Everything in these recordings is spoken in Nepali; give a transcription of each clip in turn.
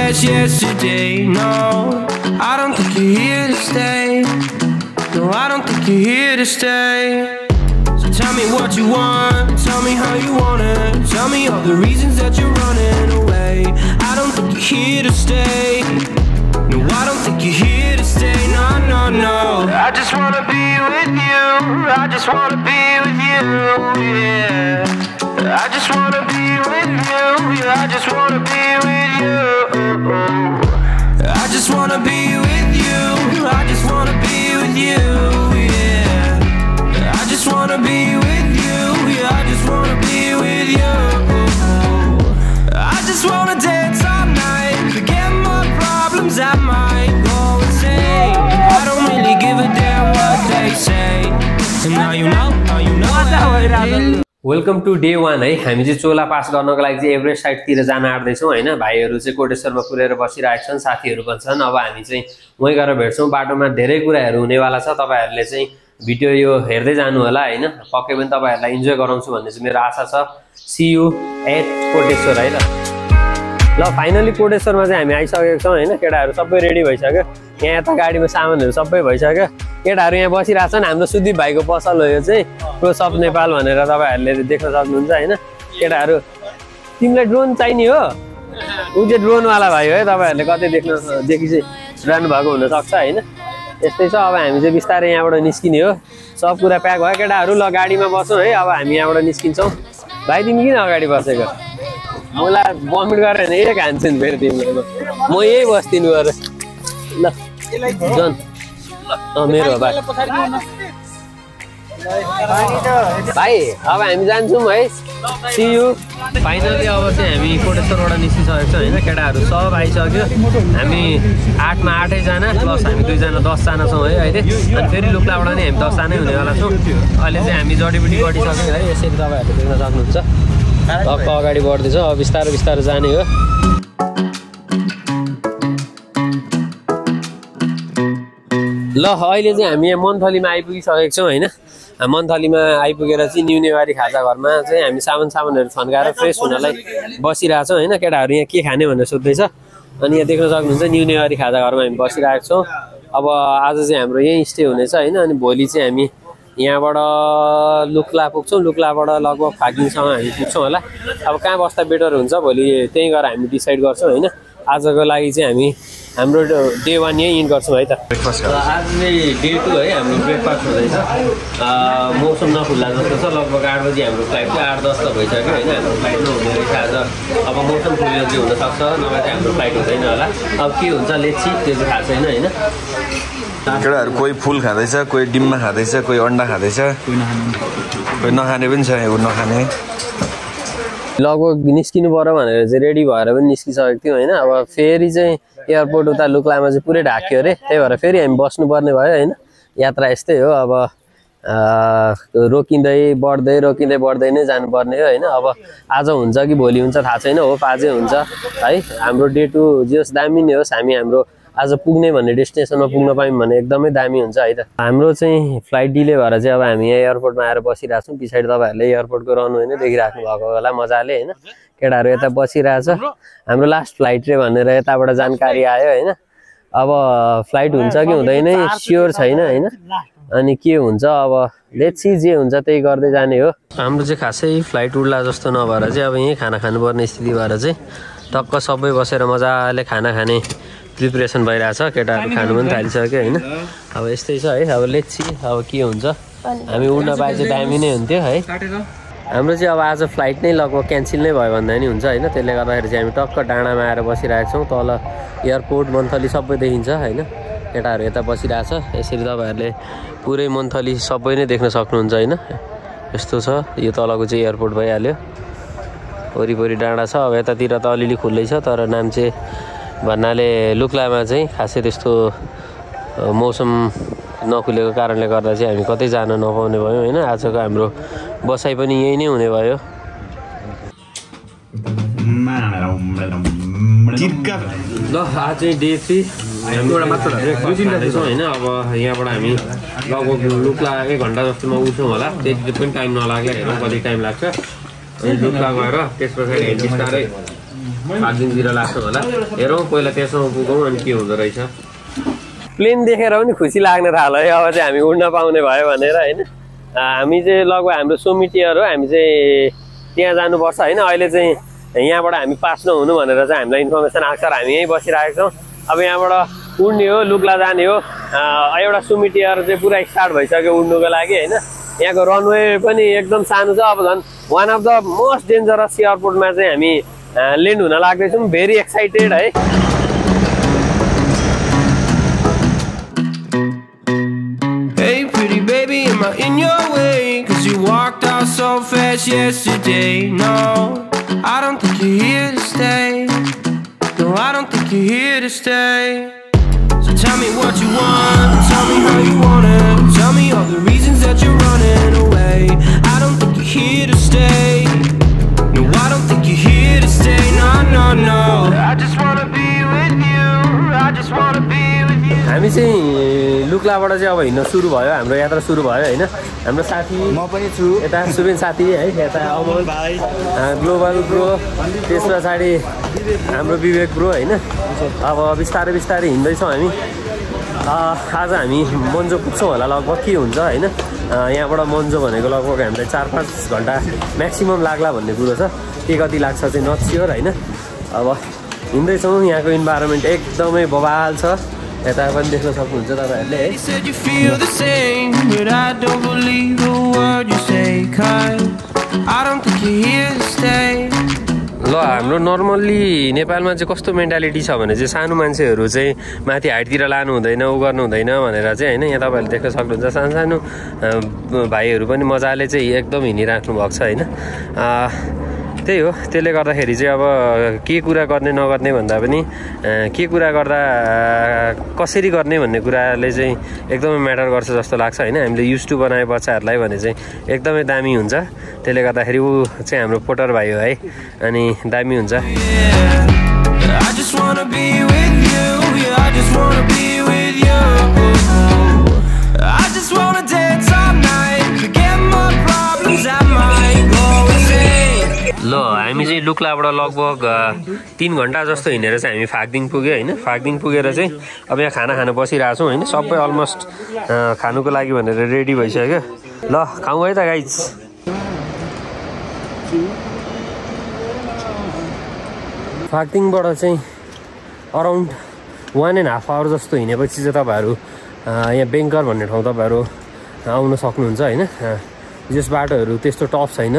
past yesterday. No, I don't think you're here to stay. No, I don't think you're here to stay. So tell me what you want, tell me how you want it. Tell me all the reasons that you're running away. I don't think you're here to stay. No, I don't think you're here to stay. No, no, no. I just wanna be with you. I just wanna be with you, yeah. I just wanna be with you. Yeah, I just wanna be with you. I just wanna be with you. I just wanna be with you, yeah. I just wanna be with you. Yeah, I just wanna be with you. I just wanna dance all night, forget my problems, I might go insane. I don't really give a damn what they say. And now you know, now you know. Welcome to day 1 है। हामी चाहिँ चोला पास गर्नको लागि चाहिँ एभरेस्ट साइडतिर जान आँट्दैछौँ हैन। भाइहरू चाहिँ कोटेश्वरमा पुगेर बसिरहेका छन्, साथीहरू पनि छन्। अब हामी चाहिँ वहीँ गएर भेट्छौँ। बाटोमा धेरै कुराहरू हुनेवाला छ। तपाईहरूले चाहिँ भिडियो यो हेर्दै जानु होला हैन। पक्कै पनि तपाईहरूलाई इन्जोय गराउँछु भन्ने चाहिँ मेरो आशा छ। सी यू एट कोटेश्वर है त। ल फाइनली कोटेश्वरमा चाहिँ हामी आइसकेको छौँ हैन। केटाहरू सबै रेडी भइसक्यो। यहाँ यता गाडीमा सामानहरू सबै भइसक्यो। केटाहरू यहाँ बसिरहेको छन्। हाम्रो सुदीप भाइको पसल हो यो चाहिँ, प्रोसप नेपाल भनेर तपाईँहरूले देख्न सक्नुहुन्छ हैन। केटाहरू तिमीलाई ड्रोन चाहिने हो? ऊ चाहिँ ड्रोनवाला भाइ हो है। तपाईँहरूले कतै देखिरहनु भएको हुनसक्छ हैन। यस्तै छ। अब हामी चाहिँ बिस्तारै यहाँबाट निस्किने हो। सब कुरा प्याक भयो केटाहरू। ल गाडीमा बसौँ है। अब हामी यहाँबाट निस्किन्छौँ। भाइ तिमी किन अगाडि बसेको? मलाई भमिट गरेर यही खान्छन् फेरि तिमीले। म यही बस्दिनु गएर ल जन मेरो भाइ। भाइ अब हामी जान्छौँ है। C you. फाइनली अब चाहिँ हामी कोटेश्वरबाट निस्किसकेको छौँ होइन। केटाहरू सब आइसक्यो। हामी 8मा 8 जना प्लस हामी 2 जना 10 जना छौँ है अहिले। अनि फेरि लुक्लाबाट नै हामी 10 जना हुनेवाला छौँ। अहिले चाहिँ हामी जडीबुटी गरिसक्यौँ है। यसरी तपाईँहरूले देख्न सक्नुहुन्छ। टक्क अगाडि बढ्दैछ। अब बिस्तारो बिस्तारो जाने हो। ल अहिले चाहिँ हामी यहाँ मन्थलीमा आइपुगिसकेको छौँ होइन। मन्थलीमा आइपुगेर चाहिँ न्यू नेवारी खाजा घरमा चाहिँ हामी सामानहरू थन्काएर फ्रेस हुनलाई बसिरहेको छौँ होइन। केटाहरू यहाँ के खाने भनेर सोध्दैछ। अनि यहाँ देख्न सक्नुहुन्छ न्यू नेवारी खाजा घरमा हामी बसिरहेको छौँ। अब आज चाहिँ हाम्रो यहीँ स्टे हुनेछ होइन। अनि भोलि चाहिँ हामी यहाँबाट लुक्ला पुग्छौँ। लुक्लाबाट लगभग फागिङसम्म हामी पुग्छौँ होला। अब कहाँ बस्दा बेटर हुन्छ भोलि त्यहीँ गएर हामी डिसाइड गर्छौँ होइन। आजको लागि चाहिँ हामी हाम्रो डे 1 यहीँ इन्ड गर्छौँ है त। ब्रेकफास्ट आज चाहिँ डे 2 है। हाम्रो ब्रेकफास्ट हुँदैछ। मौसम नखुल्ला जस्तो छ। लगभग 8 बजी हाम्रो फ्लाइट चाहिँ 8-10 त भइसक्यो होइन। हाम्रो फ्लाइट नहुने रहेछ आज। अब मौसम खुलेर चाहिँ हुनसक्छ, नभए चाहिँ हाम्रो फ्लाइट हुँदैन होला। अब के हुन्छ लेट्सी त्यो चाहिँ थाहा छैन होइन। केटाहरू कोही फुल खाँदैछ, कोही डिममा खाँदैछ, कोही अन्डा खाँदैछ, कोही नखाने पनि छ। नखाने लगभग निस्किनु पर्यो भनेर चाहिँ रेडी भएर पनि निस्किसकेको थियौँ होइन। अब फेरि चाहिँ एयरपोर्ट उता लुक्लामा चाहिँ पुरै ढाक्यो अरे। त्यही भएर फेरि हामी बस्नुपर्ने भयो होइन। यात्रा यस्तै हो। अब रोकिँदै बढ्दै नै जानुपर्ने हो होइन। अब आज हुन्छ कि भोलि हुन्छ थाहा छैन। होप आजै हुन्छ है। हाम्रो डे 2 जे होस् दामी नै होस्। हामी हाम्रो आज पुग्ने भन्ने डेस्टिनेसनमा पुग्न पायौँ भने एकदमै दामी हुन्छ है त। हाम्रो चाहिँ फ्लाइट डिले भएर चाहिँ अब हामी यहाँ एयरपोर्टमा आएर बसिरहेको छौँ। पछाडि तपाईँहरूले एयरपोर्टको रनवे नै देखिराख्नु भएको होला मजाले होइन। केटाहरू यता बसिरहेछ। हाम्रो लास्ट फ्लाइट रे भनेर यताबाट जानकारी आयो होइन। अब फ्लाइट हुन्छ कि हुँदैन स्योर छैन होइन। अनि के हुन्छ अब लेट्स सी, जे हुन्छ त्यही गर्दै जाने हो। हाम्रो चाहिँ खासै फ्लाइट उड्ला जस्तो नभएर चाहिँ अब यहीँ खाना खानुपर्ने स्थिति भएर चाहिँ टक्क सबै बसेर मजाले खाना खाने प्रिपरेसन भइरहेछ। केटाहरू खानु पनि थालिसक्यो होइन। अब यस्तै छ है। अब लेट्स सी अब के हुन्छ। हामी उड्न पाए चाहिँ दामी नै हुन्थ्यो है। हाम्रो चाहिँ अब आज फ्लाइट नै लगभग क्यान्सल नै भयो भन्दा नि हुन्छ होइन। त्यसले गर्दाखेरि चाहिँ हामी टक्क डाँडामा आएर बसिरहेको छौँ। तल एयरपोर्ट मन्थली सबै देखिन्छ होइन। केटाहरू यता बसिरहेछ। यसरी तपाईँहरूले पुरै मन्थली सबै नै देख्न सक्नुहुन्छ होइन। यस्तो छ। यो तलको चाहिँ एयरपोर्ट भइहाल्यो। वरिपरि डाँडा छ। अब यतातिर त अलिअलि खुल्लै छ, तर नाम्चे भन्नाले लुक्लामा चाहिँ खासै त्यस्तो मौसम नखुलेको कारणले गर्दा चाहिँ हामी कतै जान नपाउने भयौँ होइन। आजको हाम्रो बसाइ पनि यही नै हुने भयो। ल आज चाहिँ डे 3 एउटा मात्र होइन। अब यहाँबाट हामी लगभग लुक्ला 1 घन्टा जस्तोमा उठ्छौँ होला। त्यति पनि टाइम नलाग्ला। हेरौँ कति टाइम लाग्छ। अनि लुक्ला गएर त्यस पछाडि बिस्तारै फाल्दिङतिर लाग्छौँ होला हेरौँ पहिला त्यसमा पुगौँ अनि के हुँदो रहेछ प्लेन देखेर पनि खुसी लाग्न थाल्यो है अब चाहिँ हामी उड्न पाउने भयो भनेर होइन हामी चाहिँ लगभग हाम्रो सोमिटियर हो हामी चाहिँ त्यहाँ जानुपर्छ होइन अहिले चाहिँ यहाँबाट हामी पास नहुनु भनेर चाहिँ हामीलाई इन्फर्मेसन आएको छ हामी यहीँ बसिरहेको छौँ अब यहाँबाट उड्ने हो लुक्ला जाने हो एउटा सुमिटियर चाहिँ पुरा स्टार्ट भइसक्यो उड्नुको लागि होइन यहाँको रनवे पनि एकदम सानो छ अब झन् one of the most dangerous एयरपोर्टमा चाहिँ हामी ल्यान्ड हुन लाग्दैछौँ भेरी एक्साइटेड है Hey pretty baby, am I in your way? Cause you walked out so fast yesterday. No, I don't think you're here to stay. No, I don't think you're here to stay. So tell me what you want, tell me how you want it. Tell me all the reasons that you're running away. I don't think you're here to stay. No, I don't think you're here to stay. No, no, no. I just wanna be with you. I just wanna be with you. हामी चाहिँ लुक्लाबाट चाहिँ अब हिँड्न सुरु भयो हाम्रो यात्रा सुरु भयो होइन हाम्रो साथी म पनि छु यता सुबिन साथी है यता अमल भाइ ग्लोबल ब्रो त्यस पछाडि हाम्रो विवेक ब्रो होइन अब बिस्तारै बिस्तारै हिँड्दैछौँ हामी आज हामी मन्जो पुग्छौँ होला लगभग के हुन्छ होइन यहाँबाट मन्जो भनेको लगभग हामीलाई 4-5 घन्टा म्याक्सिमम् लाग्ला भन्ने कुरो छ के कति लाग्छ चाहिँ नट स्योर होइन अब हिँड्दैछौँ यहाँको इन्भाइरोमेन्ट एकदमै बवाल छ यता पनि देख्न सक्नुहुन्छ तपाईँहरूले है ल हाम्रो नर्मल्ली नेपालमा चाहिँ कस्तो मेन्टालिटी छ भने चाहिँ सानो मान्छेहरू चाहिँ माथि हाइटतिर लानु हुँदैन उ गर्नु हुँदैन भनेर चाहिँ होइन यहाँ तपाईँहरूले देख्न सक्नुहुन्छ सानो सानो भाइहरू पनि मजाले चाहिँ एकदम हिँडिराख्नु भएको छ होइन त्यही हो त्यसले गर्दाखेरि चाहिँ अब के कुरा गर्ने नगर्ने भन्दा पनि के कुरा गर्दा कसरी गर्ने भन्ने कुराले चाहिँ एकदमै म्याटर गर्छ जस्तो लाग्छ होइन हामीले युज टु बनाए बच्चाहरूलाई भने चाहिँ एकदमै दामी हुन्छ त्यसले गर्दाखेरि ऊ चाहिँ हाम्रो पोटर भाइ हो है अनि दामी हुन्छ ल हामी चाहिँ लुक्लाबाट लगभग 3 घन्टा जस्तो हिँडेर चाहिँ हामी फाक्दिङ पुग्यो होइन फाक्दिङ पुगेर चाहिँ अब यहाँ खाना खान बसिरहेछौँ होइन सबै अलमोस्ट खानुको लागि भनेर रेडी भइसक्यो ल खाउँ है त गाइज फाक्दिङबाट चाहिँ अराउन्ड 1.5 आवर जस्तो हिँडेपछि चाहिँ तपाईँहरू यहाँ बेङ्कर भन्ने ठाउँ तपाईँहरू आउन सक्नुहुन्छ होइन जस बाटोहरू त्यस्तो टफ छैन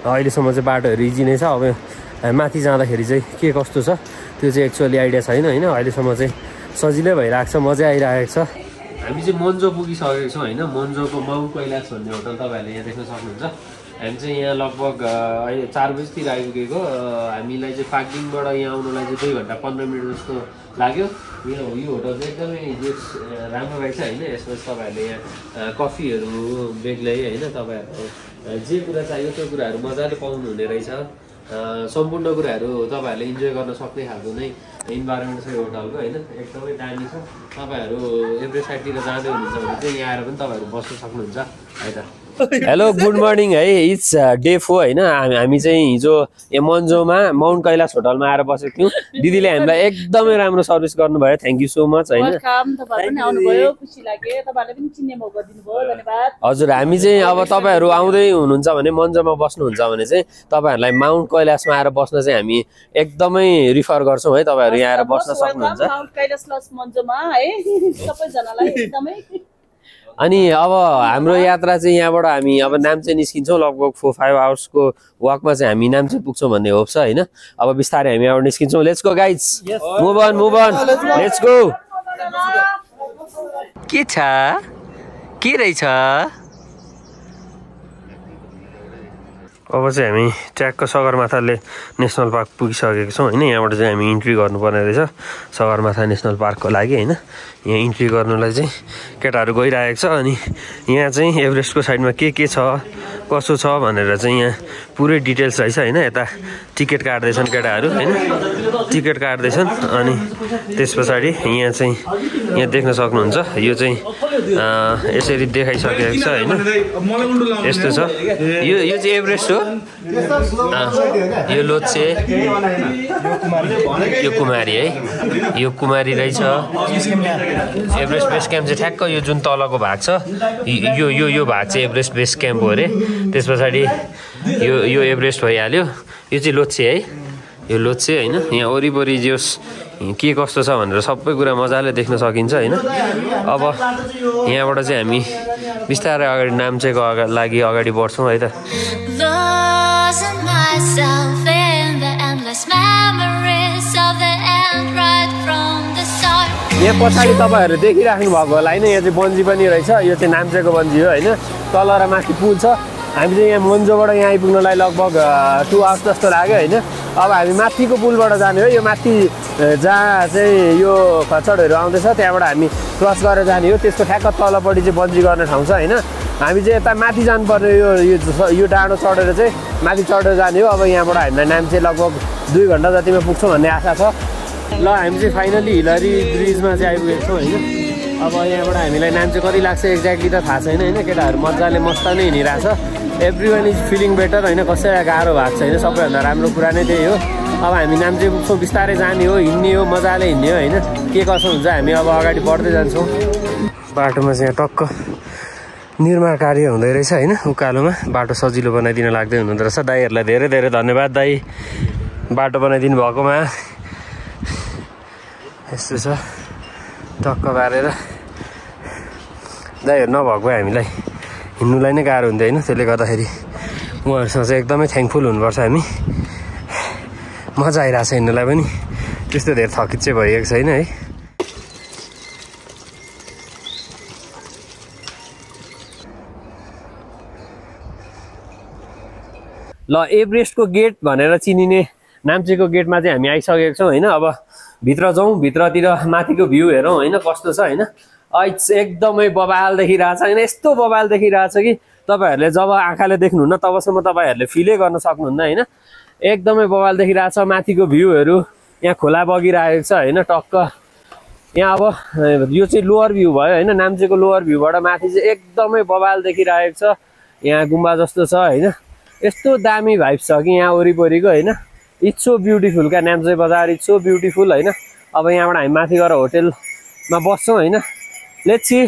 अहिलेसम्म चाहिँ बाटोहरू इजी नै छ अब माथि जाँदाखेरि चाहिँ के कस्तो छ त्यो चाहिँ एक्चुअली आइडिया छैन होइन अहिलेसम्म चाहिँ सजिलै भइरहेको छ मजा आइरहेको छ हामी चाहिँ मन्जो पुगिसकेको छौँ होइन मन्जोको माउन्ट कैलाश भन्ने होटल तपाईँहरूले यहाँ देख्न सक्नुहुन्छ हामी चाहिँ यहाँ लगभग अहिले 4 बजीतिर आइपुगेको हामीलाई चाहिँ फाक्दिङबाट यहाँ आउनुलाई चाहिँ 2 घन्टा 15 मिनट जस्तो लाग्यो यो होटल चाहिँ एकदमै राम्रो रहेछ होइन यसमा तपाईँहरूले यहाँ कफीहरू बेग्लै होइन तपाईँहरूको जे कुरा चाहियो त्यो कुराहरू मजाले पाउनु हुने रहेछ सम्पूर्ण कुराहरू तपाईँहरूले इन्जोय गर्न सक्ने खालको नै इन्भाइरोमेन्ट छ यो होटलको होइन एकदमै दामी छ तपाईँहरू एभरेज साइडतिर जाँदै हुनुहुन्छ भने चाहिँ यहाँ आएर पनि तपाईँहरू बस्न सक्नुहुन्छ है त हेलो गुड मर्निङ है इट्स डे 4 होइन हामी चाहिँ हिजो यहाँ मन्जोमा माउन्ट कैलाश होटलमा आएर बसेको थियौँ दिदीले हामीलाई एकदमै राम्रो सर्भिस गर्नुभयो थ्याङ्क यू सो मच होइन हजुर हामी चाहिँ अब तपाईँहरू आउँदै हुनुहुन्छ भने मन्जोमा बस्नुहुन्छ भने चाहिँ तपाईँहरूलाई माउन्ट कैलाशमा आएर बस्न चाहिँ हामी एकदमै रिफर गर्छौँ है तपाईँहरू यहाँ आएर बस्न सक्नुहुन्छ अनि अब हाम्रो यात्रा चाहिँ यहाँबाट हामी अब नाम्चे निस्किन्छौँ लगभग 4-5 आवर्सको वाकमा चाहिँ हामी नाम्चे पुग्छौँ भन्ने होप छ होइन अब बिस्तारै हामी यहाँबाट निस्किन्छौँ let's go guys move on let's go के छ के रहेछ अब चाहिँ हामी ट्र्याकको सगरमाथाले नेसनल पार्क पुगिसकेको छौँ होइन यहाँबाट चाहिँ हामी इन्ट्री गर्नुपर्ने रहेछ सगरमाथा नेसनल पार्कको लागि होइन यहाँ इन्ट्री गर्नुलाई चाहिँ केटाहरू गइरहेको छ अनि यहाँ चाहिँ एभरेस्टको साइडमा के छ कसो छ भनेर चाहिँ यहाँ पुरै डिटेल्स रहेछ होइन। यता टिकट काट्दैछन् केटाहरू होइन, टिकट काट्दैछन्। अनि त्यस पछाडि यहाँ चाहिँ यहाँ देख्न सक्नुहुन्छ यो चाहिँ यसरी देखाइसकेको छ होइन। यस्तो छ यो चाहिँ एभरेस्ट हो, यो लोच्छे, यो कुमारी है, यो कुमारी रहेछ। एभरेस्ट बेस क्याम्प चाहिँ ठ्याक्क यो जुन तलको भाग छ यो यो यो भाग चाहिँ एभरेस्ट बेस क्याम्प हो अरे। त्यस पछाडि यो एभरेस्ट भइहाल्यो। यो चाहिँ लोच्छे है, यो लोच्छे होइन। यहाँ वरिपरि जोस् के कस्तो छ भनेर सबै कुरा मजाले देख्न सकिन्छ होइन। अब यहाँबाट चाहिँ हामी बिस्तारै अगाडि नाम्चेको लागि अगाडि बढ्छौँ है त। यहाँ पछाडि तपाईँहरू देखिराख्नु भएको होला होइन, यहाँ चाहिँ बन्जी पनि रहेछ। यो चाहिँ नाम्चेको बन्जी हो होइन। तल र माथि पुल छ। हामी चाहिँ यहाँ मोन्जोबाट यहाँ आइपुग्नलाई लगभग 2 आवर्स जस्तो लाग्यो होइन। अब हामी माथिको पुलबाट जाने हो। यो माथि जहाँ चाहिँ यो खचडहरू आउँदैछ त्यहाँबाट हामी क्रस गरेर जाने हो। त्यसको ठ्याक्क तलपट्टि चाहिँ बन्जी गर्ने ठाउँ छ होइन। हामी चाहिँ यता माथि जानुपर्ने यो डाँडो चढेर चाहिँ माथि चढेर जाने हो। अब यहाँबाट हामीलाई नाम्चे लगभग 2 घन्टा जतिमा पुग्छौँ भन्ने आशा छ। ल हामी चाहिँ फाइनली हिलरी ब्रिजमा चाहिँ आइपुगेको छौँ होइन। अब यहाँबाट हामीलाई नाम्चे कति लाग्छ एक्ज्याक्टली त थाहा छैन होइन। केटाहरू मजाले मस्त नै हिँडिरहेछ। Every one is feeling better होइन। कसैलाई गाह्रो भएको छैन। सबैभन्दा राम्रो कुरा नै त्यही हो। अब हामी नाम्चे पुग्छौँ, बिस्तारै जाने हो, हिँड्ने हो, मजाले हिँड्ने हो होइन। के कसो हुन्छ हामी अब अगाडि बढ्दै जान्छौँ। बाटोमा चाहिँ यहाँ टक्क निर्माण कार्य हुँदै रहेछ होइन। उकालोमा बाटो सजिलो बनाइदिन लाग्दै हुनुहुँदो रहेछ। दाईहरूलाई धेरै धेरै धन्यवाद दाई, बाटो बनाइदिनु भएकोमा। यस्तो छ टक्क पारेर। दाईहरू नभएको भए हामीलाई हिँड्नुलाई नै गाह्रो हुन्थ्यो होइन। त्यसले गर्दाखेरि उहाँहरूसँग चाहिँ एकदमै थ्याङ्कफुल हुनुपर्छ हामी। मजा आइरहेको छ हिँड्नुलाई पनि, त्यस्तो धेरै थकित चाहिँ भइएको छैन है। ल एभरेस्टको गेट भनेर चिनिने नाम्चेको गेटमा चाहिँ हामी आइसकेको छौँ होइन। अब भित्र जाउँ, भित्रतिर माथिको भ्यू हेरौँ होइन कस्तो छ होइन। एकदमै बबाल देखिरहेछ होइन। यस्तो बबाल देखिरहेछ कि तपाईँहरूले जब आँखाले देख्नुहुन्न तबसम्म तपाईँहरूले फिलै गर्न सक्नुहुन्न होइन। एकदमै बबाल देखिरहेछ। माथिको भ्यूहरू यहाँ खोला बगिरहेको छ होइन। टक्क यहाँ अब यो चाहिँ लोवर भ्यू भयो होइन। नाम्चेको लोवर भ्यूबाट माथि चाहिँ एकदमै बबाल देखिरहेको छ। यहाँ गुम्बा जस्तो छ होइन। यस्तो दामी भाइब्स छ कि यहाँ वरिपरिको होइन। इट्स सो ब्युटिफुल क्या नाम्चे बजार, इट्स सो ब्युटिफुल होइन। अब यहाँबाट हामी माथि गएर होटेलमा बस्छौँ होइन। लेट्स सी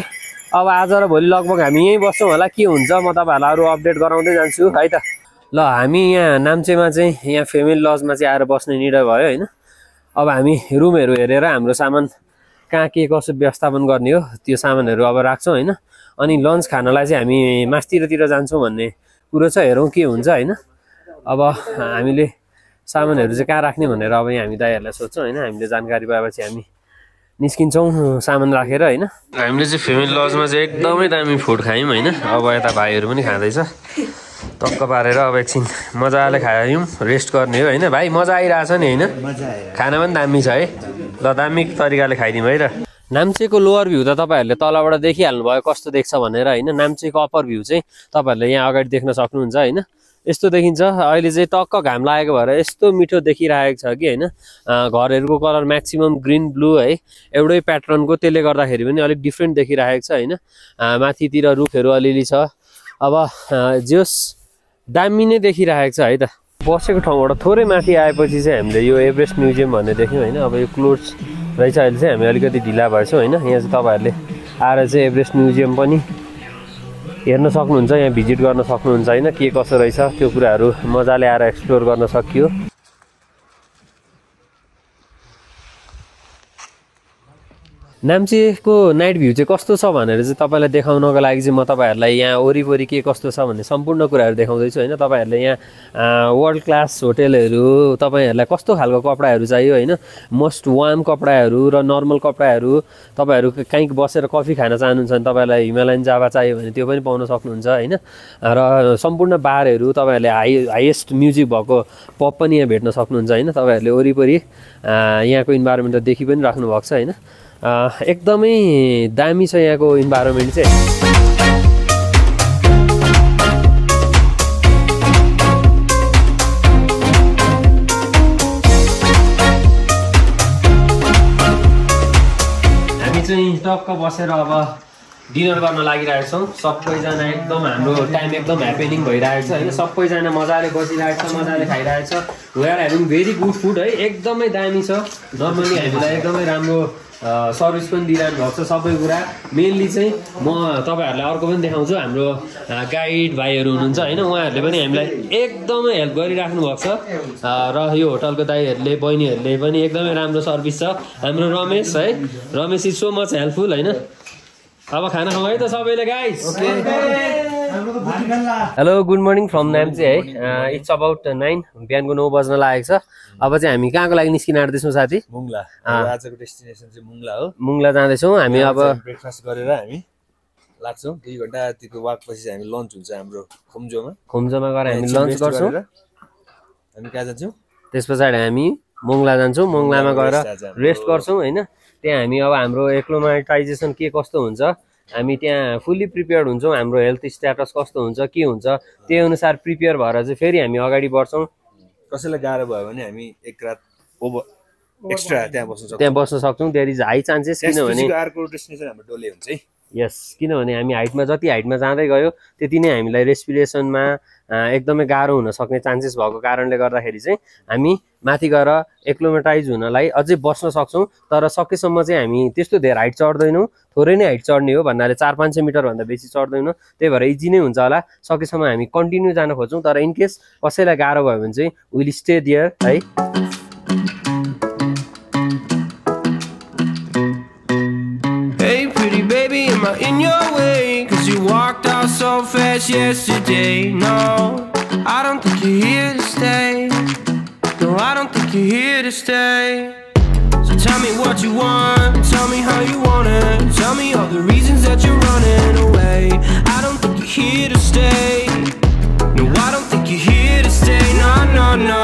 अब आज र भोलि लगभग हामी यहीँ बस्छौँ होला। के हुन्छ म तपाईँहरूलाई अरू अपडेट गराउँदै जान्छु है त। ल हामी यहाँ नाम्चेमा चाहिँ यहाँ फेमिली लजमा चाहिँ आएर बस्ने निर्णय भयो होइन। अब हामी रुमहरू हेरेर हाम्रो सामान कहाँ के कसो व्यवस्थापन गर्ने हो त्यो सामानहरू अब राख्छौँ होइन। अनि लन्च खानलाई चाहिँ हामी मास्तिरतिर जान्छौँ भन्ने कुरो छ। हेरौँ के हुन्छ होइन। अब हामीले सामानहरू चाहिँ कहाँ राख्ने भनेर अब यहाँ हामी दाइहरूलाई सोध्छौँ होइन। हामीले जानकारी पाएपछि हामी निस्किन्छौँ सामान राखेर होइन। हामीले चाहिँ फेमिली लजमा चाहिँ एकदमै दामी फुड खायौँ होइन। अब यता भाइहरू पनि खाँदैछ टक्क पारेर। अब एकछिन मजाले खायौँ, रेस्ट गर्ने हो होइन। भाइ मजा आइरहेछ नि होइन। खाना पनि दामी छ है। ल दामी तरिकाले खाइदिउँ है त। नाम्चेको लोवर भ्यू त तपाईँहरूले तलबाट देखिहाल्नु भयो कस्तो देख्छ भनेर होइन। नाम्चेको अप्पर भ्यू चाहिँ तपाईँहरूले यहाँ अगाडि देख्न सक्नुहुन्छ होइन। यस्तो देखिन्छ। अहिले चाहिँ टक्क घाम लागेको भएर यस्तो मिठो देखिरहेको छ कि होइन। घरहरूको कलर म्याक्सिमम ग्रिन ब्लू है, एउटै प्याटर्नको। त्यसले गर्दाखेरि पनि अलिक डिफ्रेन्ट देखिरहेको छ होइन। माथितिर रुखहरू अलिअलि छ। अब जोस् दामी नै देखिरहेको छ है त। बसेको ठाउँबाट थोरै माथि आएपछि चाहिँ हामीले यो एभरेस्ट म्युजियम भन्ने देख्यौँ होइन। अब यो क्लोज रहेछ। अहिले चाहिँ हामी अलिकति ढिला भएछौँ होइन। यहाँ चाहिँ तपाईँहरूले आएर चाहिँ एभरेस्ट म्युजियम पनि हेर्न सक्नुहुन्छ, यहाँ भिजिट गर्न सक्नुहुन्छ होइन। के कसो रहेछ त्यो कुराहरू मजाले आएर एक्सप्लोर गर्न सकियो। नाम्चेको नाइट भ्यू चाहिँ कस्तो छ भनेर चाहिँ तपाईँलाई देखाउनको लागि चाहिँ म तपाईँहरूलाई यहाँ वरिपरि के कस्तो छ भन्ने सम्पूर्ण कुराहरू देखाउँदैछु होइन। तपाईँहरूले यहाँ वर्ल्ड क्लास होटेलहरू, तपाईँहरूलाई कस्तो खालको कपडाहरू चाहियो होइन, मोस्ट वार्म कपडाहरू र नर्मल कपडाहरू, तपाईँहरू कहीँ बसेर कफी खान चाहनुहुन्छ भने तपाईँलाई हिमालयन जाभा चाहियो भने त्यो पनि पाउन सक्नुहुन्छ होइन। र सम्पूर्ण बारहरू, तपाईँहरूले हाइएस्ट म्युजिक भएको पब पनि यहाँ भेट्न सक्नुहुन्छ होइन। तपाईँहरूले वरिपरि यहाँको इन्भाइरोमेन्ट त देखि पनि राख्नु भएको छ होइन। एकदमै दामी छ यहाँको इन्भाइरोमेन्ट चाहिँ। चाहिँ टक्क बसेर अब डिनर गर्न लागिरहेको छौँ। सबैजना एकदम हाम्रो टाइम एकदम ह्यापेनिङ भइरहेको छ होइन। सबैजना मजाले बसिरहेको छ, मजाले खाइरहेको छ। We are having very good food है, एकदमै दामी छ। नर्मली हामीलाई एकदमै राम्रो सर्भिस पनि दिइरहनु भएको छ सबै कुरा। मेनली चाहिँ म तपाईँहरूलाई अर्को पनि देखाउँछु, हाम्रो गाइड भाइहरू हुनुहुन्छ होइन, उहाँहरूले पनि हामीलाई एकदमै हेल्प गरिराख्नु भएको छ। र यो होटलको दाइहरूले बहिनीहरूले पनि एकदमै राम्रो सर्भिस छ। हाम्रो रमेश है, Ramesh is so much helpful होइन। अब खाना खाउँ है त सबैले guys. Hello good morning from Namchi है। इट्स अबाउट 9, बिहानको 9 बज्न लागेको छ। अब चाहिँ हामी कहाँको लागि निस्किन आँट्दैछौँ साथी? मुङ्ला। आजको डेस्टिनेसन चाहिँ मुङ्ला हो। मुङ्ला जाँदैछौँ हामी। अब ब्रेकफास्ट गरेर हामी लाग्छौँ 2 घन्टा जतिको वाक पछि हामी लन्च हुन्छ हाम्रो खुम्जोमा गएर हामी लन्च गर्छौँ। हामी कहाँ जान्छौँ? त्यस पछाडि हामी मुङ्ला जान्छौँ। मुङ्लामा गएर रेस्ट गर्छौँ होइन। त्यहाँ हामी अब हाम्रो एक्लोमाटाइजेसन के कस्तो हुन्छ, हामी त्यहाँ फुल्ली प्रिपेयर्ड हुन्छौँ। हाम्रो हेल्थ स्ट्याटस कस्तो हुन्छ, के हुन्छ, त्यही अनुसार प्रिपेयर भएर चाहिँ फेरि हामी अगाडि बढ्छौँ। कसैलाई गाह्रो भयो भने हामी एक रात एक्स्ट्रा त्यहाँ बस्न सक्छौँ। देयर इज हाई चान्सेस, किनभने अर्को डेस्टिनेसन हाम्रो डोले हुन्छ है। यस, किनभने हामी हाइटमा जति हाइटमा जाँदै गयो त्यति नै हामीलाई रेस्पिरेसनमा एकदमै गाह्रो हुन सक्ने चान्सेस भएको कारणले गर्दाखेरि चाहिँ हामी माथि गएर एक्लोमेटाइज हुनलाई अझै बस्न सक्छौँ। तर सकेसम्म चाहिँ हामी त्यस्तो धेरै हाइट चढ्दैनौँ, थोरै नै हाइट चढ्ने हो भन्नाले 400-500 मिटरभन्दा बेसी चढ्दैनौँ। त्यही भएर इजी नै हुन्छ होला। सकेसम्म हामी कन्टिन्यू जान खोज्छौँ। तर इनकेस कसैलाई गाह्रो भयो भने चाहिँ विल स्टे देयर है। Am I in your way? Cause you walked out so fast yesterday. No, I don't think you're here to stay. No, I don't think you're here to stay. So tell me what you want, tell me how you want it. Tell me all the reasons that you're running away. I don't think you're here to stay. No, I don't think you're here to stay. No, no, no.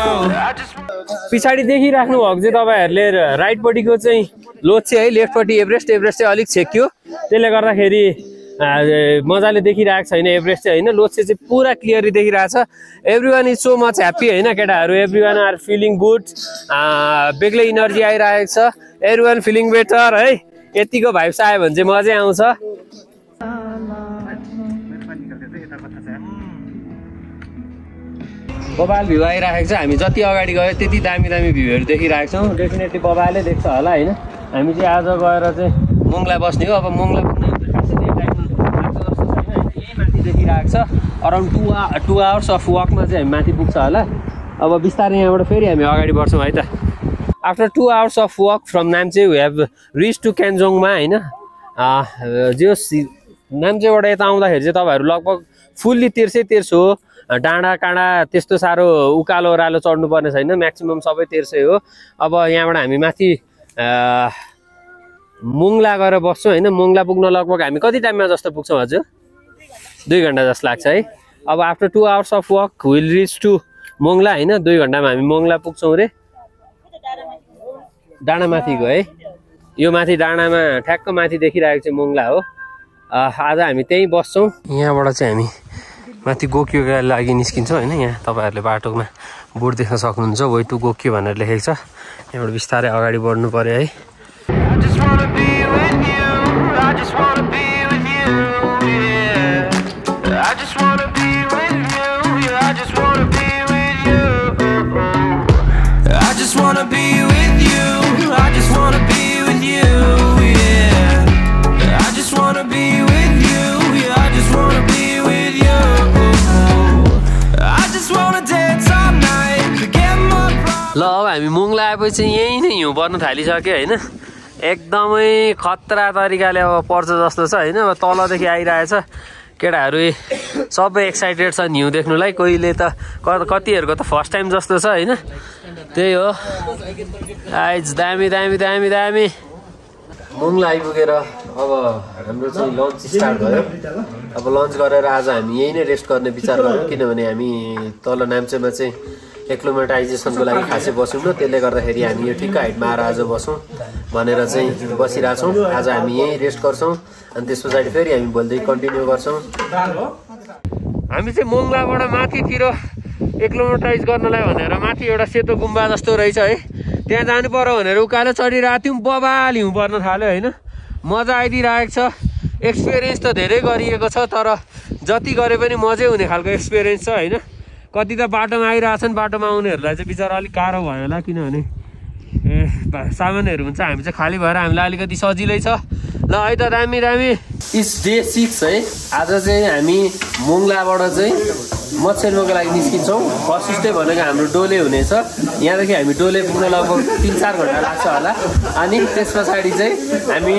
पछाडि देखिराख्नु भएको चाहिँ तपाईँहरूले राइटपट्टिको चाहिँ लोच्छे है, लेफ्टपट्टि एभरेस्ट चाहिँ अलिक छेक्यो। त्यसले गर्दाखेरि मजाले देखिरहेको छैन एभरेस्ट चाहिँ होइन। लोच्छे चाहिँ पुरा क्लियरली देखिरहेछ। Everyone is so much happy होइन केटाहरू। एभ्रिवान आर फिलिङ गुड, बेग्लै इनर्जी आइरहेको छ। एभ्रिवान फिलिङ बेटर है। यतिको भाइब्स आयो भने चाहिँ मजै आउँछ। बबाल भ्यू आइरहेको छ। हामी जति अगाडि गयो त्यति दामी दामी भ्यूहरू देखिरहेको छौँ। डेफिनेटली बबाले देख्छ होला होइन। हामी चाहिँ आज गएर चाहिँ मुङ्ला बस्ने हो। अब मुङ्ला पुग्ने खासै त्यही टाइममा जस्तो छैन होइन। यही माथि देखिरहेको छ। अराउन्ड 2 आवर्स अफ वकमा चाहिँ हामी माथि पुग्छ होला। अब बिस्तारै यहाँबाट फेरि हामी अगाडि बढ्छौँ है त। After 2 hours of walk from Namche we have reach to क्यान्जोङमा होइन। जो नाम्चेबाट यता आउँदाखेरि चाहिँ तपाईँहरू लगभग फुल्ली तिर्सै हो। डाँडा काँडा त्यस्तो साह्रो उकालो ओह्रालो चढ्नु पर्ने छैन। म्याक्सिमम् सबै तिर्सै हो। अब यहाँबाट हामी माथि मुङ्ला गएर बस्छौँ होइन। मुङ्ला पुग्न लगभग हामी कति टाइममा जस्तो पुग्छौँ हजुर? 2 घन्टा जस्तो लाग्छ है। अब after 2 hours of walk will reach to Mongla होइन। 2 घन्टामा हामी मुङ्ला पुग्छौँ रे। डाँडामाथिको है, यो माथि डाँडामा ठ्याक्क माथि देखिरहेको चाहिँ मुङ्ला हो। आज हामी त्यहीँ बस्छौँ। यहाँबाट चाहिँ हामी माथि गोकियोका लागि निस्किन्छौँ होइन। यहाँ तपाईँहरूले बाटोमा बोर्ड देख्न सक्नुहुन्छ, वे टु गोकियो भनेर लेखेको छ। यहाँबाट बिस्तारै अगाडि बढ्नु पर्यो है। ल अब हामी मुङ्ला आएपछि यहीँ नै हिउँ पर्न थालिसक्यो होइन। एकदमै खतरा तरिकाले अब पर्छ जस्तो छ होइन। अब तलदेखि आइरहेछ। केटाहरू सबै एक्साइटेड छन् हिउँ देख्नुलाई। कोहीले त कतिहरूको त फर्स्ट टाइम जस्तो छ होइन। त्यही हो। आइज दामी दामी दामी दामी। मुङ्ला आइपुगेर अब हाम्रो चाहिँ लन्च स्टार्ट भयो। अब लन्च गरेर आज हामी यहीँ नै रेस्ट गर्ने विचार गऱ्यौँ। किनभने हामी तल नाम्चेमा चाहिँ एक्लोमेटाइजेसनको लागि खासै बस्यौँ न। त्यसले गर्दाखेरि हामी यो ठिक्क हाइटमा आएर आज बसौँ भनेर चाहिँ बसिरहेछौँ। आज हामी यहीँ रेस्ट गर्छौँ अनि त्यस पछाडि फेरि हामी भोलिदेखि कन्टिन्यू गर्छौँ। हामी चाहिँ मुङ्लाबाट माथितिर एक्लोमेटाइज गर्नलाई भनेर माथि एउटा सेतो गुम्बा जस्तो रहेछ है, त्यहाँ जानु पर्यो भनेर उकालो चढिरहेको थियौँ। बबाल हिउँ पर्न थाल्यो होइन। मजा आइदिरहेको छ। एक्सपिरियन्स त धेरै गरिएको छ तर जति गरे पनि मजै हुने खालको एक्सपिरियन्स छ होइन। कति त बाटोमा आइरहेछन्, बाटोमा आउनेहरूलाई चाहिँ बिचरा अलिक गाह्रो भयो होला किनभने सामानहरू हुन्छ। हामी चाहिँ खाली भएर हामीलाई अलिकति सजिलै छ। ल है त दामी दामी। इट्स डे 6 है। आज चाहिँ हामी मोङ्लाबाट चाहिँ मच्छेर्मोको लागि निस्किन्छौँ। फर्स्ट स्टे भनेको हाम्रो डोले हुनेछ। यहाँदेखि हामी डोले पुग्न लगभग 3-4 घन्टा लाग्छ होला। अनि त्यस पछाडि चाहिँ हामी